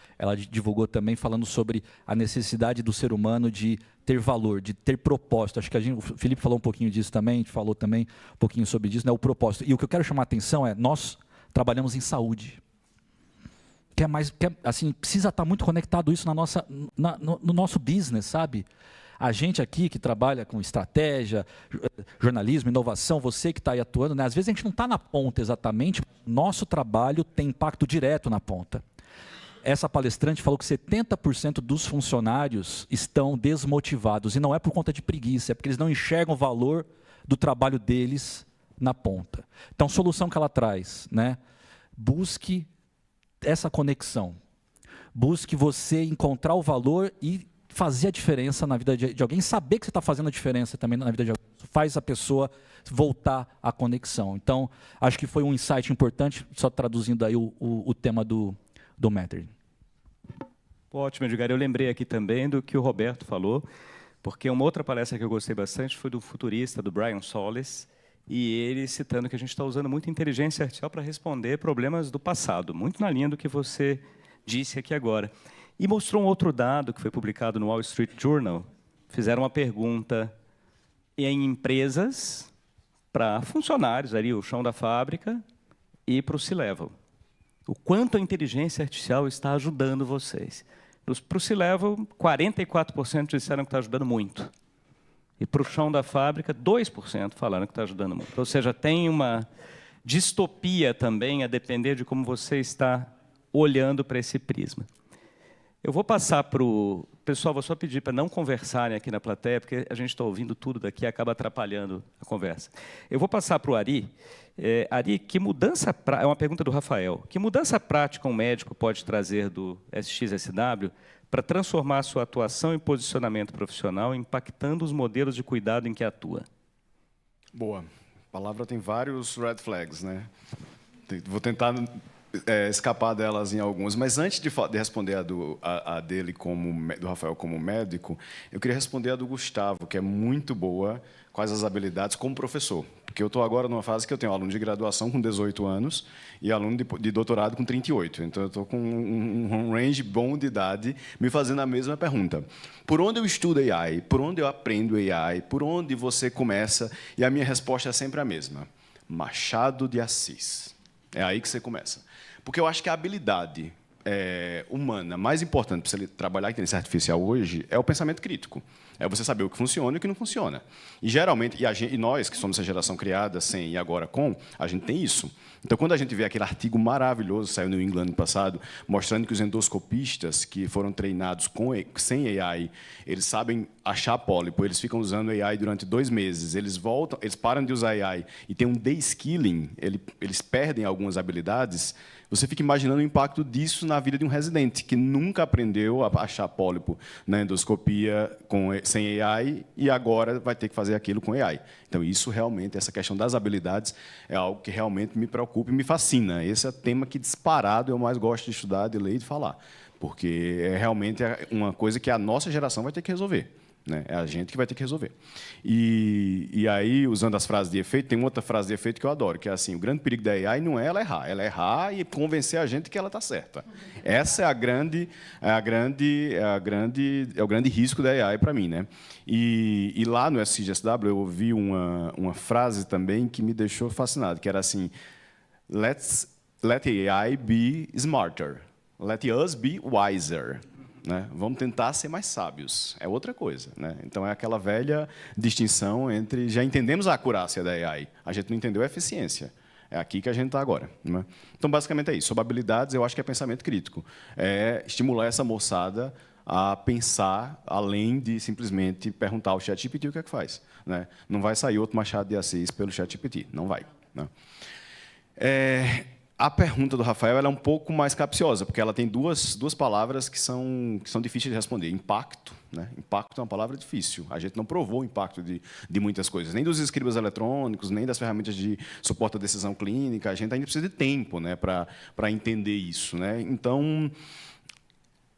S7: divulgou também, falando sobre a necessidade do ser humano de ter valor, de ter propósito. Acho que o Felipe falou um pouquinho disso também, a gente falou também um pouquinho sobre isso, né, o propósito. E o que eu quero chamar a atenção é, nós trabalhamos em saúde. Assim, precisa estar muito conectado isso no nosso business, sabe? A gente aqui que trabalha com estratégia, jornalismo, inovação, você que está aí atuando, né? Às vezes a gente não está na ponta exatamente, nosso trabalho tem impacto direto na ponta. Essa palestrante falou que 70% dos funcionários estão desmotivados, e não é por conta de preguiça, é porque eles não enxergam o valor do trabalho deles na ponta. Então, solução que ela traz, né? Busque essa conexão. Busque você encontrar o valor e fazer a diferença na vida de alguém, saber que você está fazendo a diferença também na vida de alguém, faz a pessoa voltar à conexão. Então, acho que foi um insight importante, só traduzindo aí o tema do Mattering.
S1: Ótimo, Edgar. Eu lembrei aqui também do que o Roberto falou, porque uma outra palestra que eu gostei bastante foi do futurista, do Brian Solis, e ele citando que a gente está usando muito inteligência artificial para responder problemas do passado, muito na linha do que você disse aqui agora. E mostrou um outro dado que foi publicado no Wall Street Journal. Fizeram uma pergunta em empresas para funcionários, ali, o chão da fábrica, e para o C-Level. O quanto a inteligência artificial está ajudando vocês. Para o C-Level, 44% disseram que está ajudando muito. E para o chão da fábrica, 2% falaram que está ajudando muito. Ou seja, tem uma distopia também, a depender de como você está olhando para esse prisma. Eu vou passar para o... Pessoal, vou só pedir para não conversarem aqui na plateia, porque a gente está ouvindo tudo daqui e acaba atrapalhando a conversa. Eu vou passar para o Ari. Ari, que mudança... É uma pergunta do Rafael. Que mudança prática um médico pode trazer do SXSW para transformar a sua atuação e posicionamento profissional, impactando os modelos de cuidado em que atua?
S8: Boa. A palavra tem vários red flags, né? Vou tentar escapar delas em alguns, mas antes de responder a dele do Rafael como médico, eu queria responder a do Gustavo, que é muito boa, quais as habilidades como professor. Porque eu estou agora numa fase que eu tenho aluno de graduação com 18 anos e aluno de doutorado com 38. Então, eu estou com um range bom de idade me fazendo a mesma pergunta. Por onde eu estudo AI? Por onde eu aprendo AI? Por onde você começa? E a minha resposta é sempre a mesma. Machado de Assis. É aí que você começa. Porque eu acho que a habilidade humana mais importante para você trabalhar com inteligência artificial hoje é o pensamento crítico. É você saber o que funciona e o que não funciona. E, geralmente, e nós, que somos essa geração criada sem e agora com, a gente tem isso. Então, quando a gente vê aquele artigo maravilhoso que saiu no New England no passado, mostrando que os endoscopistas que foram treinados sem AI, eles sabem achar pólipo, eles ficam usando AI durante 2 meses, eles param de usar AI e tem um de-skilling, eles perdem algumas habilidades. Você fica imaginando o impacto disso na vida de um residente que nunca aprendeu a achar pólipo na endoscopia sem AI e agora vai ter que fazer aquilo com AI. Então, isso realmente, essa questão das habilidades, é algo que realmente me preocupa e me fascina. Esse é o tema que, disparado, eu mais gosto de estudar, de ler e de falar, porque é realmente uma coisa que a nossa geração vai ter que resolver. Né? É a gente que vai ter que resolver. E aí, usando as frases de efeito, tem outra frase de efeito que eu adoro, que é assim: o grande perigo da AI não é ela errar e convencer a gente que ela está certa. Essa é o grande risco da AI para mim, né? E lá no SXSW eu ouvi uma frase também que me deixou fascinado, que era assim: let AI be smarter, let us be wiser. Né? Vamos tentar ser mais sábios. É outra coisa. Né? Então, é aquela velha distinção entre... Já entendemos a acurácia da AI, a gente não entendeu a eficiência. É aqui que a gente está agora. Né? Então, basicamente, é isso. Sobre habilidades, eu acho que é pensamento crítico. É estimular essa moçada a pensar além de simplesmente perguntar ao ChatGPT o que é que faz. Né? Não vai sair outro Machado de Assis pelo ChatGPT. Não vai. Né? A pergunta do Rafael ela é um pouco mais capciosa, porque ela tem duas palavras que são difíceis de responder. Impacto. Né? Impacto é uma palavra difícil. A gente não provou o impacto de muitas coisas, nem dos escribas eletrônicos, nem das ferramentas de suporte à decisão clínica. A gente ainda precisa de tempo, né, para entender isso. Né? Então,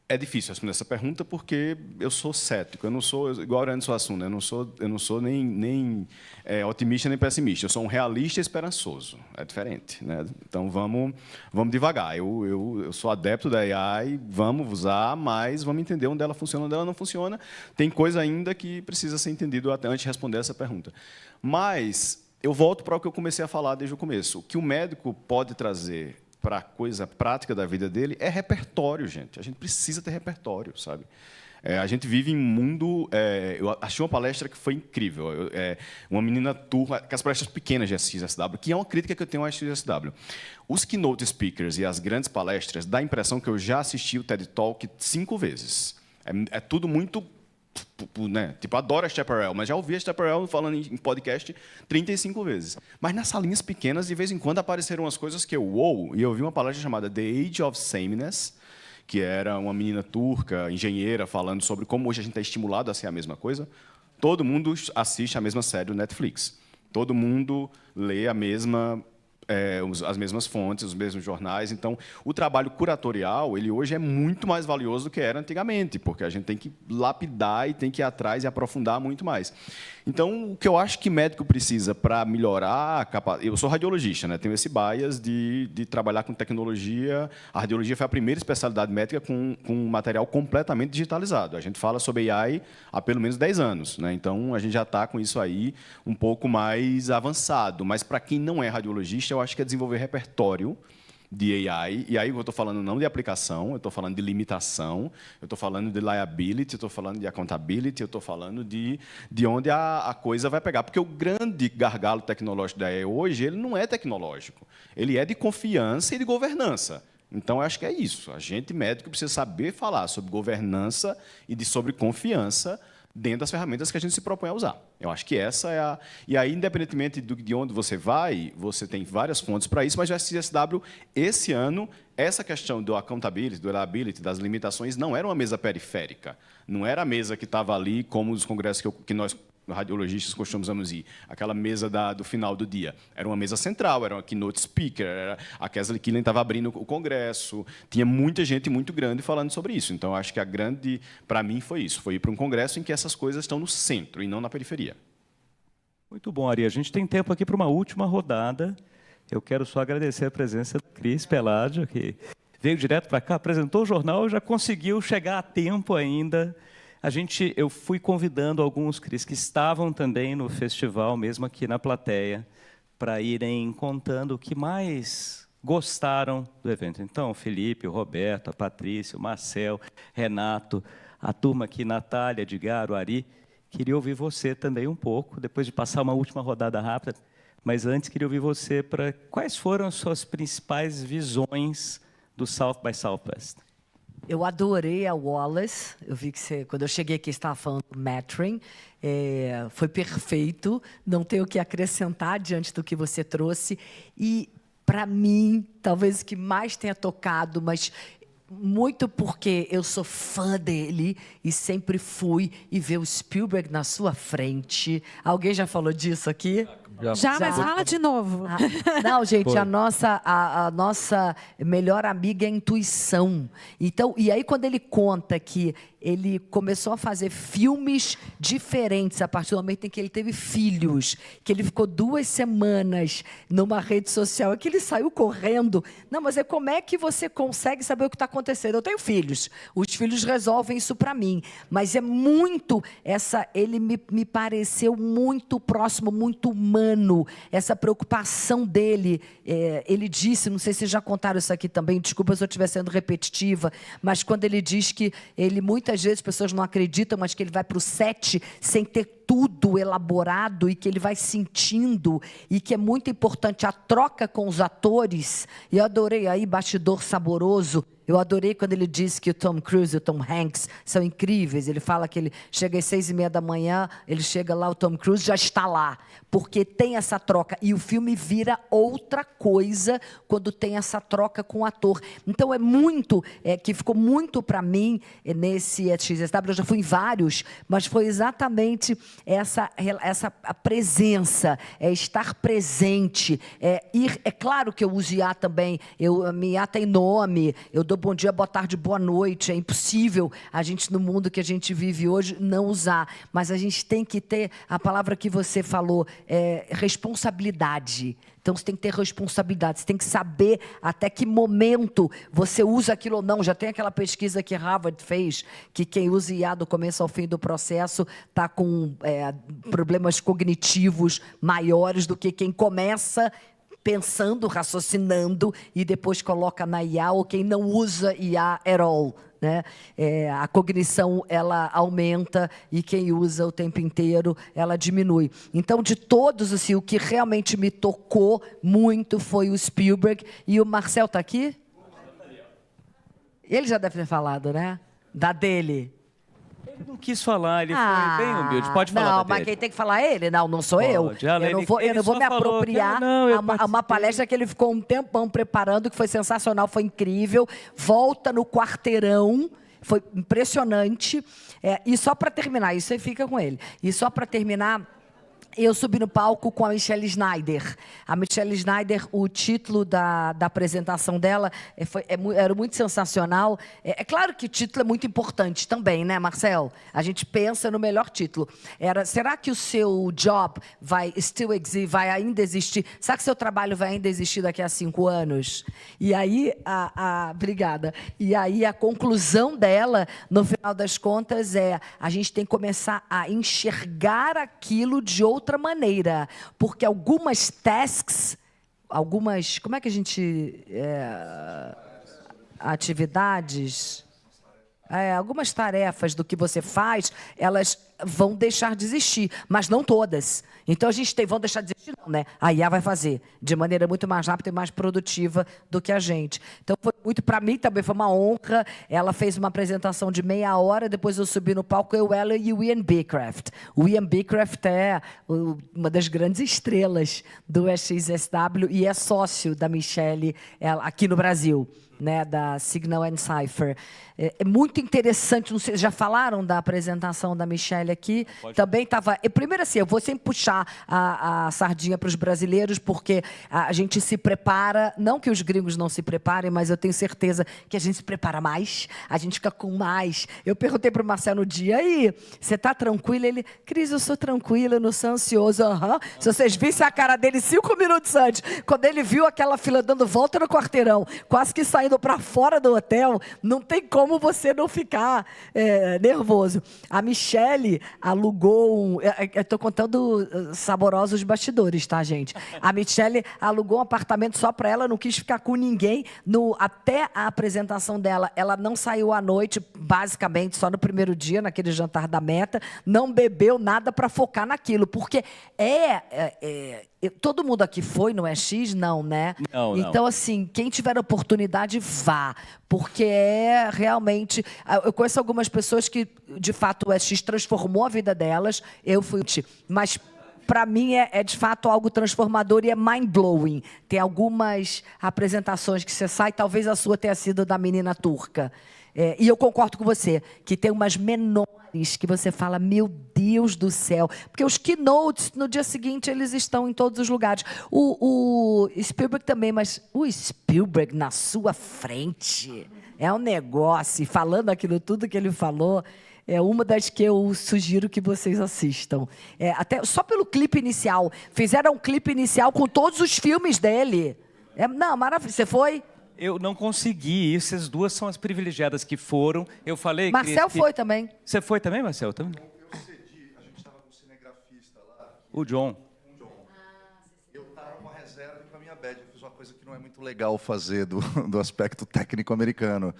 S8: é difícil responder essa pergunta porque eu sou cético. Eu não sou igual a Ariane Suassuna. Eu não sou nem otimista nem pessimista. Eu sou um realista esperançoso. É diferente. Né? Então, vamos devagar. Eu sou adepto da AI, vamos usar, mas vamos entender onde ela funciona, onde ela não funciona. Tem coisa ainda que precisa ser entendido até antes de responder essa pergunta. Mas eu volto para o que eu comecei a falar desde o começo. O que o médico pode trazer para a coisa prática da vida dele é repertório, gente. A gente precisa ter repertório, sabe? A gente vive em um mundo... eu achei uma palestra que foi incrível. Uma menina turma... Aquelas palestras pequenas de SXSW, que é uma crítica que eu tenho ao SXSW. Os keynote speakers e as grandes palestras dá a impressão que eu já assisti o TED Talk 5 vezes. É tudo muito... Né? Tipo, adoro a Chaparral, mas já ouvi a Chaparral falando em podcast 35 vezes. Mas nas salinhas pequenas, de vez em quando, apareceram umas coisas que e eu vi uma palestra chamada The Age of Sameness, que era uma menina turca, engenheira, falando sobre como hoje a gente está estimulado a ser a mesma coisa. Todo mundo assiste a mesma série do Netflix. Todo mundo lê as mesmas fontes, os mesmos jornais. Então, o trabalho curatorial, ele hoje é muito mais valioso do que era antigamente, porque a gente tem que lapidar e tem que ir atrás e aprofundar muito mais. Então, o que eu acho que médico precisa para melhorar a capacidade... Eu sou radiologista, né? Tenho esse bias de trabalhar com tecnologia. A radiologia foi a primeira especialidade médica com material completamente digitalizado. A gente fala sobre AI há pelo menos 10 anos. Né? Então, a gente já está com isso aí um pouco mais avançado. Mas, para quem não é radiologista, eu acho que é desenvolver repertório de AI, e aí eu estou falando não de aplicação, eu estou falando de limitação, eu estou falando de liability, eu estou falando de accountability, eu estou falando de onde a coisa vai pegar. Porque o grande gargalo tecnológico da AI hoje, ele não é tecnológico, ele é de confiança e de governança. Então, eu acho que é isso. A gente, médico, precisa saber falar sobre governança e sobre confiança dentro das ferramentas que a gente se propõe a usar. Eu acho que essa é a... E aí, independentemente de onde você vai, você tem várias fontes para isso, mas o SXSW, esse ano, essa questão do accountability, do reliability, das limitações, não era uma mesa periférica. Não era a mesa que estava ali, como os congressos que nós, radiologistas, costumamos ir. Aquela mesa do final do dia. Era uma mesa central, era uma keynote speaker, a Kesley Killen estava abrindo o congresso, tinha muita gente muito grande falando sobre isso. Então, acho que a grande, para mim, foi isso. Foi ir para um congresso em que essas coisas estão no centro e não na periferia.
S1: Muito bom, Ari. A gente tem tempo aqui para uma última rodada. Eu quero só agradecer a presença do Cris Peládio, que veio direto para cá, apresentou o jornal, já conseguiu chegar a tempo ainda. Eu fui convidando alguns, Cris, que estavam também no festival, mesmo aqui na plateia, para irem contando o que mais gostaram do evento. Então, o Felipe, o Roberto, a Patrícia, o Marcel, Renato, a turma aqui, Natália, Edgar, o Ari. Queria ouvir você também um pouco, depois de passar uma última rodada rápida, mas antes queria ouvir você para quais foram as suas principais visões do South by Southwest.
S11: Eu adorei a Wallace. Eu vi que você, quando eu cheguei aqui, estava falando do Metrin. Foi perfeito. Não tenho o que acrescentar diante do que você trouxe. E, para mim, talvez o que mais tenha tocado, mas muito porque eu sou fã dele e sempre fui, e ver o Spielberg na sua frente. Alguém já falou disso aqui?
S6: Já, mas fala de novo.
S11: Não, gente, a nossa melhor amiga é a intuição. Então, e aí, quando ele conta que ele começou a fazer filmes diferentes a partir do momento em que ele teve filhos, que ele ficou 2 semanas numa rede social, que ele saiu correndo. Não, mas como é que você consegue saber o que está acontecendo? Eu tenho filhos. Os filhos resolvem isso para mim. Mas é muito ele me pareceu muito próximo, muito humano, essa preocupação dele. Ele disse, não sei se já contaram isso aqui também, desculpa se eu estiver sendo repetitiva, mas quando ele diz que ele muitas vezes as pessoas não acreditam, mas que ele vai para o set sem ter tudo elaborado e que ele vai sentindo, e que é muito importante a troca com os atores. E eu adorei aí, bastidor saboroso. Eu adorei quando ele disse que o Tom Cruise e o Tom Hanks são incríveis. Ele fala que ele chega às 6:30 da manhã, ele chega lá, o Tom Cruise já está lá, porque tem essa troca. E o filme vira outra coisa quando tem essa troca com o ator. Então, é muito, que ficou muito para mim nesse SXSW. Eu já fui em vários, mas foi exatamente essa a presença, estar presente. É claro que eu uso IA também. Minha IA tem nome, eu dou bom dia, boa tarde, boa noite. É impossível a gente, no mundo que a gente vive hoje, não usar. Mas a gente tem que ter a palavra que você falou, responsabilidade. Então, você tem que ter responsabilidade, você tem que saber até que momento você usa aquilo ou não. Já tem aquela pesquisa que Harvard fez, que quem usa IA do começo ao fim do processo está com problemas cognitivos maiores do que quem começa pensando, raciocinando e depois coloca na IA, ou quem não usa IA at all. Né? A cognição, ela aumenta, e quem usa o tempo inteiro, ela diminui. Então, de todos, assim, o que realmente me tocou muito foi o Spielberg. E o Marcel está aqui? Ele já deve ter falado, né? Da dele.
S1: Ele não quis falar, ele foi bem humilde. Pode falar da
S11: Não,
S1: dele.
S11: mas quem tem que falar é ele, não sou eu. Eu não vou me apropriar a uma palestra que ele ficou um tempão preparando, que foi sensacional, foi incrível. Volta no quarteirão, foi impressionante. E só para terminar, isso aí fica com ele. E só para terminar, eu subi no palco com a Michelle Schneider. A Michelle Schneider, o título da apresentação dela era muito sensacional. É claro que o título é muito importante também, né, Marcel? A gente pensa no melhor título. Será que o seu job vai ainda existir? Será que o seu trabalho vai ainda existir daqui a 5 anos? E aí, obrigada. E aí, a conclusão dela, no final das contas, a gente tem que começar a enxergar aquilo de outra maneira, porque algumas tasks, como é que a gente... atividades... algumas tarefas do que você faz, elas vão deixar de existir, mas não todas. Então, vão deixar de existir, não, né? A IA vai fazer de maneira muito mais rápida e mais produtiva do que a gente. Então, foi muito, para mim também foi uma honra. Ela fez uma apresentação de meia hora, depois eu subi no palco, ela e o Ian Beecraft. O Ian Beecraft é uma das grandes estrelas do SXSW e é sócio da Michelle aqui no Brasil, né, da Signal and Cipher. É muito interessante, não sei, já falaram da apresentação da Michelle aqui? Pode. Também estava... Primeiro assim, eu vou sempre puxar a sardinha para os brasileiros, porque a gente se prepara, não que os gringos não se preparem, mas eu tenho certeza que a gente se prepara mais, a gente fica com mais. Eu perguntei para o Marcelo no dia, aí, você está tranquila? Ele, Cris, eu sou tranquila, eu não sou ansioso. Se vocês vissem a cara dele 5 minutos antes, quando ele viu aquela fila dando volta no quarteirão, quase que saindo para fora do hotel, não tem como você não ficar nervoso. A Michelle alugou eu estou contando saborosos bastidores, tá, gente? A Michelle alugou um apartamento só para ela, não quis ficar com ninguém. Até a apresentação dela, ela não saiu à noite, basicamente, só no primeiro dia, naquele jantar da Meta, não bebeu nada para focar naquilo, porque todo mundo aqui foi no EX? Não, né?
S1: Não.
S11: Então, assim, quem tiver oportunidade, vá. Porque realmente... Eu conheço algumas pessoas que, de fato, o EX transformou a vida delas. Eu fui... Mas, para mim, de fato algo transformador e é mind-blowing. Tem algumas apresentações que você sai, talvez a sua tenha sido da menina turca. E eu concordo com você, que tem umas menores que você fala, meu Deus do céu. Porque os keynotes, no dia seguinte, eles estão em todos os lugares. O Spielberg também, mas o Spielberg na sua frente é um negócio. E falando aquilo tudo que ele falou, é uma das que eu sugiro que vocês assistam. Até só pelo clipe inicial. Fizeram um clipe inicial com todos os filmes dele. Não, maravilhoso. Você foi?
S1: Eu não consegui. Essas duas são as privilegiadas que foram. Eu falei...
S11: Marcel foi também.
S1: Você foi também, Marcel? Também?
S2: Eu cedi. A gente estava com o cinegrafista lá.
S1: O John.
S2: Eu estava com a reserva para minha badge. Eu fiz uma coisa que não é muito legal fazer do aspecto técnico americano.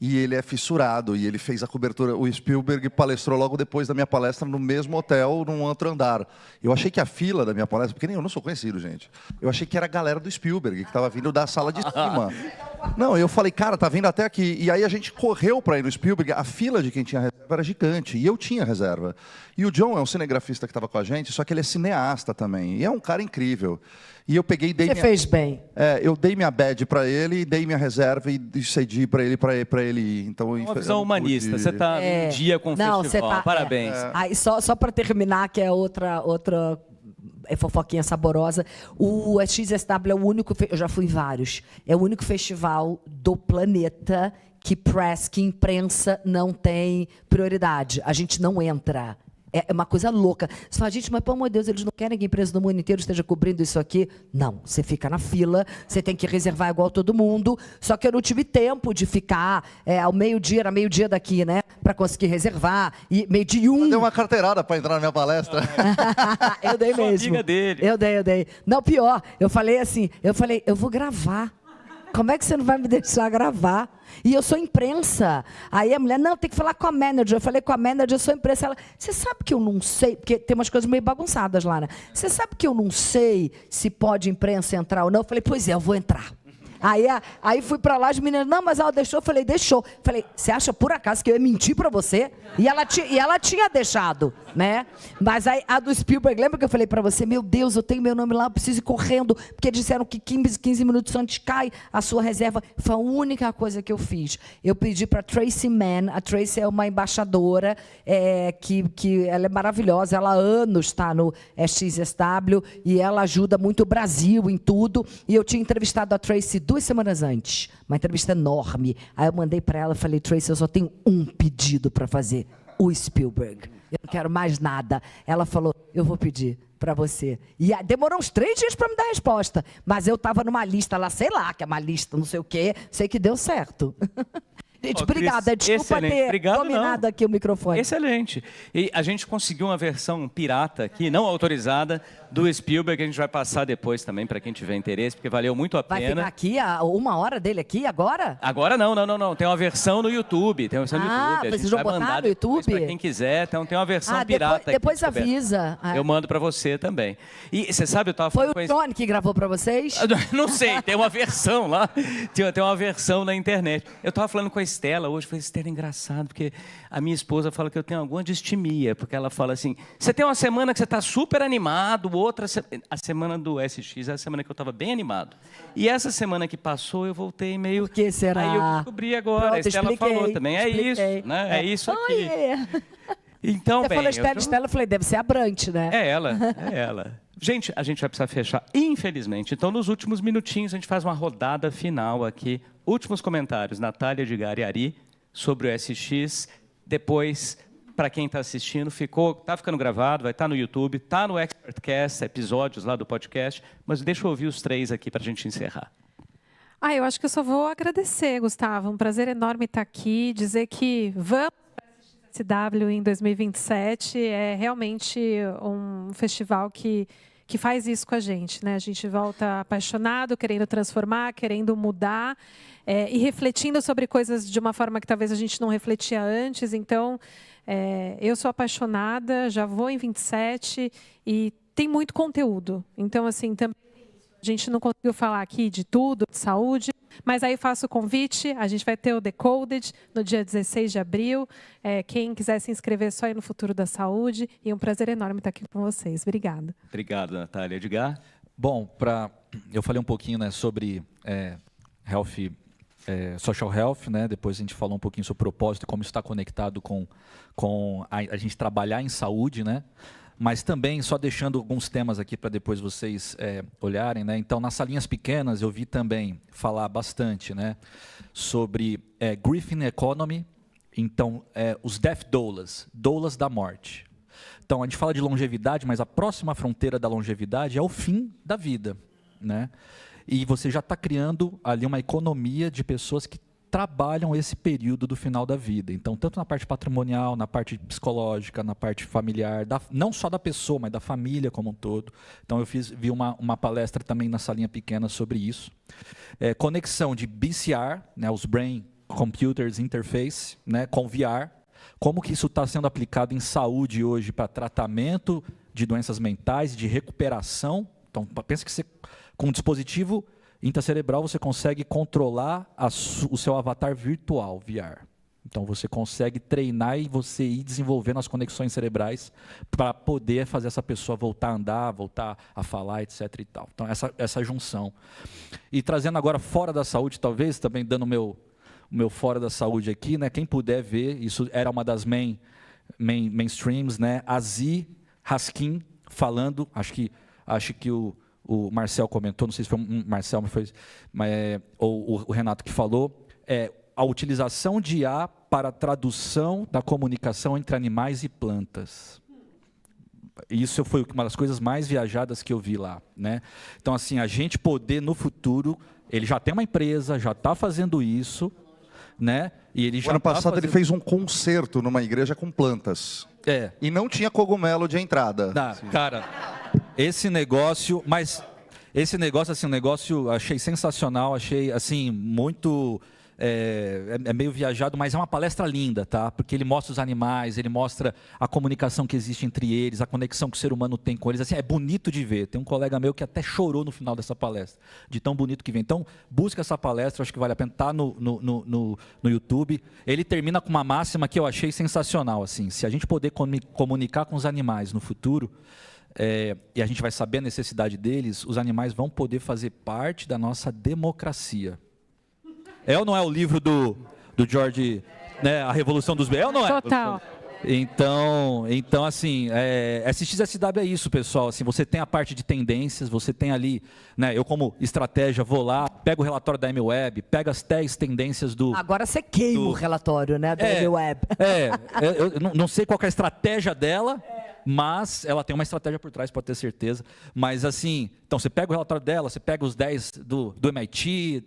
S2: E ele é fissurado. E ele fez a cobertura... O Spielberg palestrou logo depois da minha palestra no mesmo hotel, num outro andar. Eu achei que a fila da minha palestra... Porque nem eu não sou conhecido, gente. Eu achei que era a galera do Spielberg, que estava vindo da sala de cima. Não, eu falei, cara, tá vindo até aqui. E aí a gente correu para ir no Spielberg. A fila de quem tinha reserva era gigante. E eu tinha reserva. E o John é um cinegrafista que estava com a gente, só que ele é cineasta também. E é um cara incrível. E eu peguei e dei
S11: fez bem.
S2: Eu dei minha badge para ele, dei minha reserva e cedi para ele ir. Então,
S1: uma visão humanista. Você está em dia com o festival. Parabéns.
S11: Aí, só para terminar, que é outra fofoquinha saborosa. O SXSW é o único... Eu já fui em vários. É o único festival do planeta que imprensa não tem prioridade. A gente não entra. É uma coisa louca. Você fala, gente, mas pelo amor de Deus, eles não querem que a imprensa do mundo inteiro esteja cobrindo isso aqui? Não, você fica na fila, você tem que reservar igual todo mundo. Só que eu não tive tempo de ficar ao meio-dia, era meio-dia daqui, né? Para conseguir reservar. E meio-dia 1.
S2: Deu uma carteirada para entrar na minha palestra.
S11: Eu dei mesmo.
S1: Amiga dele.
S11: Eu dei. Não, pior, eu falei, eu vou gravar. Como é que você não vai me deixar gravar? E eu sou imprensa. Aí a mulher, não, tem que falar com a manager. Eu falei com a manager, eu sou imprensa. Ela, você sabe que eu não sei, porque tem umas coisas meio bagunçadas lá, né? Você sabe que eu não sei se pode imprensa entrar ou não? Eu falei, pois é, eu vou entrar. Aí fui pra lá, as meninas, não, mas ela deixou. Eu falei, deixou. Falei, você acha por acaso que eu ia mentir pra você? E ela tinha deixado, né? Mas aí, a do Spielberg, lembra que eu falei pra você, meu Deus, eu tenho meu nome lá, eu preciso ir correndo, porque disseram que 15 minutos antes cai a sua reserva. Foi a única coisa que eu fiz. Eu pedi pra Tracy Mann, a Tracy é uma embaixadora, que ela é maravilhosa, ela há anos está no SXSW, e ela ajuda muito o Brasil em tudo, e eu tinha entrevistado a Tracy 2 semanas antes, uma entrevista enorme. Aí eu mandei para ela, falei, Tracy, eu só tenho um pedido para fazer, o Spielberg. Eu não quero mais nada. Ela falou, eu vou pedir para você. E demorou uns 3 dias para me dar a resposta. Mas eu estava numa lista lá, sei lá, que é uma lista, não sei o quê, sei que deu certo. Gente,
S1: Ó, Cris,
S11: obrigada. Desculpa
S1: excelente.
S11: ter
S1: Obrigado,
S11: dominado
S1: não.
S11: aqui o microfone.
S1: Excelente. E a gente conseguiu uma versão pirata aqui, não autorizada, do Spielberg, que a gente vai passar depois também, para quem tiver interesse, porque valeu muito a
S11: Vai
S1: pena.
S11: ficar aqui, 1 hora dele aqui, agora?
S1: Agora não. Tem uma versão no YouTube. Tem uma versão no YouTube. A
S11: vocês
S1: gente
S11: vão
S1: vai
S11: botar
S1: mandar
S11: no YouTube?
S1: para quem quiser. Então tem uma versão pirata.
S11: Depois
S1: aqui,
S11: avisa.
S1: Eu mando para você também. E você sabe, eu estava
S11: Foi
S1: falando
S11: o Johnny que gravou para vocês?
S1: Não sei, tem uma versão lá. Tem uma versão na internet. Eu estava falando com a Estela hoje. Falei, Estela, é engraçado, porque a minha esposa fala que eu tenho alguma distimia. Porque ela fala assim, você tem uma semana que você está super animado, outra... A semana do SX é a semana que eu estava bem animado. E essa semana que passou, eu voltei meio...
S11: Por que será?
S1: Aí eu descobri agora.
S11: Pronto,
S1: A Estela falou também. É isso, né? É isso aqui.
S11: Oiê.
S1: Então,
S11: Você
S1: bem...
S11: falou Estela, eu falei, deve ser a Brant, né?
S1: É ela. Gente, a gente vai precisar fechar, infelizmente. Então, nos últimos minutinhos, a gente faz uma rodada final aqui. Últimos comentários, Natália Edgar e Ari, sobre o SX. Depois, para quem está assistindo, está ficando gravado, vai estar no YouTube, está no Expertcast, episódios lá do podcast. Mas deixa eu ouvir os 3 aqui para a gente encerrar.
S6: Eu acho que eu só vou agradecer, Gustavo. Um prazer enorme estar aqui, dizer que vamos para a SXSW em 2027. É realmente um festival que faz isso com a gente, né? A gente volta apaixonado, querendo transformar, querendo mudar e refletindo sobre coisas de uma forma que talvez a gente não refletia antes. Então, eu sou apaixonada, já vou em 27 e tem muito conteúdo. Então, assim, também a gente não conseguiu falar aqui de tudo, de saúde, mas aí faço o convite, a gente vai ter o Decoded no dia 16 de abril. Quem quiser se inscrever, é só ir no Futuro da Saúde. E é um prazer enorme estar aqui com vocês. Obrigada.
S1: Obrigado, Natália. Edgar?
S7: Bom, eu falei um pouquinho, né, sobre health, social health, né? Depois a gente falou um pouquinho sobre o propósito, como isso está conectado com a gente trabalhar em saúde, né? Mas também, só deixando alguns temas aqui para depois vocês olharem, né? Então, nas salinhas pequenas, eu vi também falar bastante, né, sobre Griffin Economy, então, os Death Doulas, doulas da morte. Então, a gente fala de longevidade, mas a próxima fronteira da longevidade é o fim da vida, né? E você já está criando ali uma economia de pessoas que trabalham esse período do final da vida. Então, tanto na parte patrimonial, na parte psicológica, na parte familiar, não só da pessoa, mas da família como um todo. Então, eu vi uma palestra também na salinha pequena sobre isso. Conexão de BCR, né, os Brain Computers Interface, né, com VR. Como que isso está sendo aplicado em saúde hoje para tratamento de doenças mentais, de recuperação. Então, pensa que você, com um dispositivo intracerebral, você consegue controlar o seu avatar virtual, VR. Então, você consegue treinar e você ir desenvolvendo as conexões cerebrais para poder fazer essa pessoa voltar a andar, voltar a falar, etc. e tal. Então, essa junção. E trazendo agora fora da saúde, talvez, também dando o meu fora da saúde aqui, né? Quem puder ver, isso era uma das mainstreams, né? Azi Haskin falando, acho que o Marcel comentou, não sei se foi o Marcel, ou o Renato que falou, a utilização de IA para a tradução da comunicação entre animais e plantas. Isso foi uma das coisas mais viajadas que eu vi lá, né? Então, assim, a gente poder, no futuro, ele já tem uma empresa, já está fazendo isso, né? E ele já
S2: ano passado ele fez um concerto numa igreja com plantas. E não tinha cogumelo de entrada.
S7: Cara, esse negócio, assim, um negócio, achei sensacional, achei, assim, muito... É meio viajado, mas é uma palestra linda, tá? Porque ele mostra os animais, ele mostra a comunicação que existe entre eles, a conexão que o ser humano tem com eles. Assim, é bonito de ver. Tem um colega meu que até chorou no final dessa palestra, de tão bonito que vem. Então, busca essa palestra, acho que vale a pena. Está no YouTube. Ele termina com uma máxima que eu achei sensacional. Assim, se a gente poder comunicar com os animais no futuro, e a gente vai saber a necessidade deles, os animais vão poder fazer parte da nossa democracia. É ou não é o livro do George, né, A Revolução dos Bichos? É ou não é?
S6: Total.
S7: Então assim, SXSW é isso, pessoal. Assim, você tem a parte de tendências, você tem ali, né, eu como estratégia vou lá, pego o relatório da MWeb, pego as 10 tendências do...
S11: Agora você queima o relatório, né, da MWeb.
S7: Eu não sei qual que é a estratégia dela, mas ela tem uma estratégia por trás, pode ter certeza. Mas assim, então você pega o relatório dela, você pega os 10 do MIT,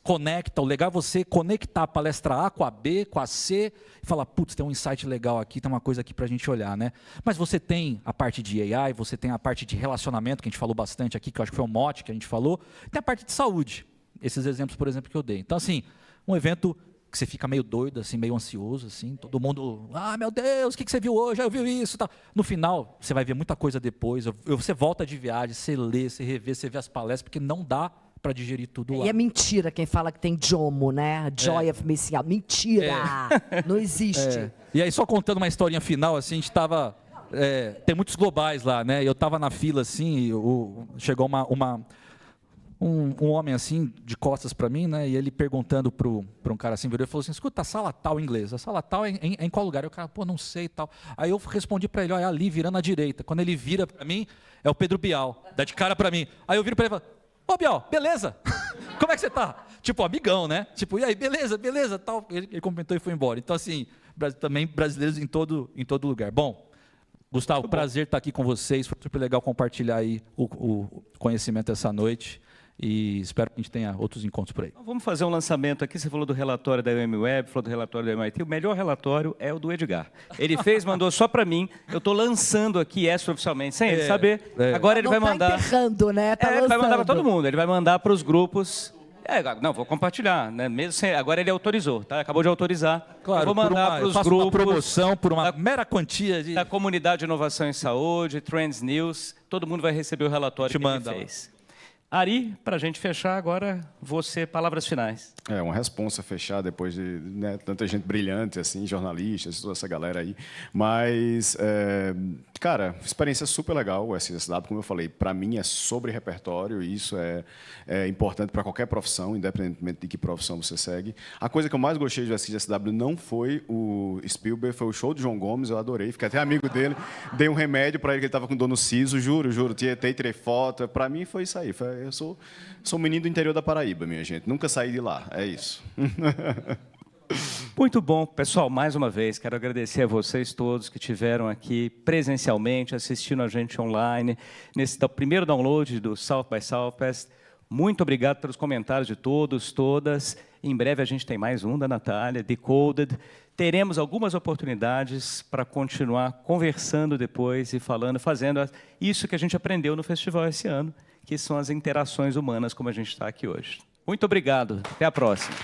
S7: conecta. O legal é você conectar a palestra A com a B, com a C, e falar, putz, tem um insight legal aqui, tem uma coisa aqui para a gente olhar, né? Mas você tem a parte de AI, você tem a parte de relacionamento, que a gente falou bastante aqui, que eu acho que foi o mote que a gente falou, tem a parte de saúde. Esses exemplos, por exemplo, que eu dei. Então, assim, um evento que você fica meio doido, assim, meio ansioso, assim, todo mundo, meu Deus, o que você viu hoje? Eu vi isso, tal. No final, você vai ver muita coisa depois, você volta de viagem, você lê, você revê, você vê as palestras, porque não dá para digerir tudo lá.
S11: E é mentira quem fala que tem JOMO, né? Joy of Missing Out. Mentira! Não existe.
S7: E aí, só contando uma historinha final, assim, a gente estava... tem muitos globais lá, né? Eu estava na fila, assim, e chegou um homem assim, de costas para mim, né? E ele perguntando para um cara assim, virou e falou assim, escuta, a sala tal em inglês, a sala tal é em qual lugar? E o cara, pô, não sei e tal. Aí eu respondi para ele, olha, ali, virando à direita. Quando ele vira para mim, é o Pedro Bial, dá de cara para mim. Aí eu viro para ele e falo, ô Bial, beleza? Como é que você tá? Tipo, amigão, né? Tipo, e aí, beleza, tal. Ele comentou e foi embora. Então, assim, também brasileiros em todo lugar. Bom, Gustavo, prazer estar aqui com vocês, foi super legal compartilhar aí o conhecimento essa noite. E espero que a gente tenha outros encontros por aí.
S1: Vamos fazer um lançamento aqui. Você falou do relatório da UMWeb, falou do relatório do MIT. O melhor relatório é o do Edgar. Ele fez, mandou só para mim. Eu estou lançando aqui extraoficialmente, sem ele saber. Agora ele vai mandar...
S11: Tá enterrando, né?
S1: Ele vai mandar para todo mundo. Ele vai mandar para os grupos... não, vou compartilhar, né? Mesmo sem, agora ele autorizou, tá? Acabou de autorizar.
S7: Claro,
S1: eu vou mandar para os grupos.
S7: Uma promoção por uma mera quantia
S1: da comunidade de inovação em saúde, Trends News. Todo mundo vai receber o relatório que ele fez. Ari, para a gente fechar agora, você, palavras finais.
S8: Uma responsa fechar depois de tanta gente brilhante, assim, jornalistas, toda essa galera aí. Mas, cara, experiência super legal. O SXSW, como eu falei, para mim é sobre repertório, e isso é importante para qualquer profissão, independentemente de que profissão você segue. A coisa que eu mais gostei do SXSW não foi o Spielberg, foi o show do João Gomes, eu adorei, fiquei até amigo dele, dei um remédio para ele, que ele estava com dor no siso, juro, tirei foto. Para mim foi isso aí, eu sou um menino do interior da Paraíba, minha gente. Nunca saí de lá, é isso.
S1: Muito bom. Pessoal, mais uma vez, quero agradecer a vocês todos que estiveram aqui presencialmente, assistindo a gente online, nesse primeiro download do South by Southwest. Muito obrigado pelos comentários de todos, todas. Em breve a gente tem mais um da Natália, Decoded. Teremos algumas oportunidades para continuar conversando depois e fazendo isso que a gente aprendeu no festival esse ano, que são as interações humanas, como a gente está aqui hoje. Muito obrigado. Até a próxima.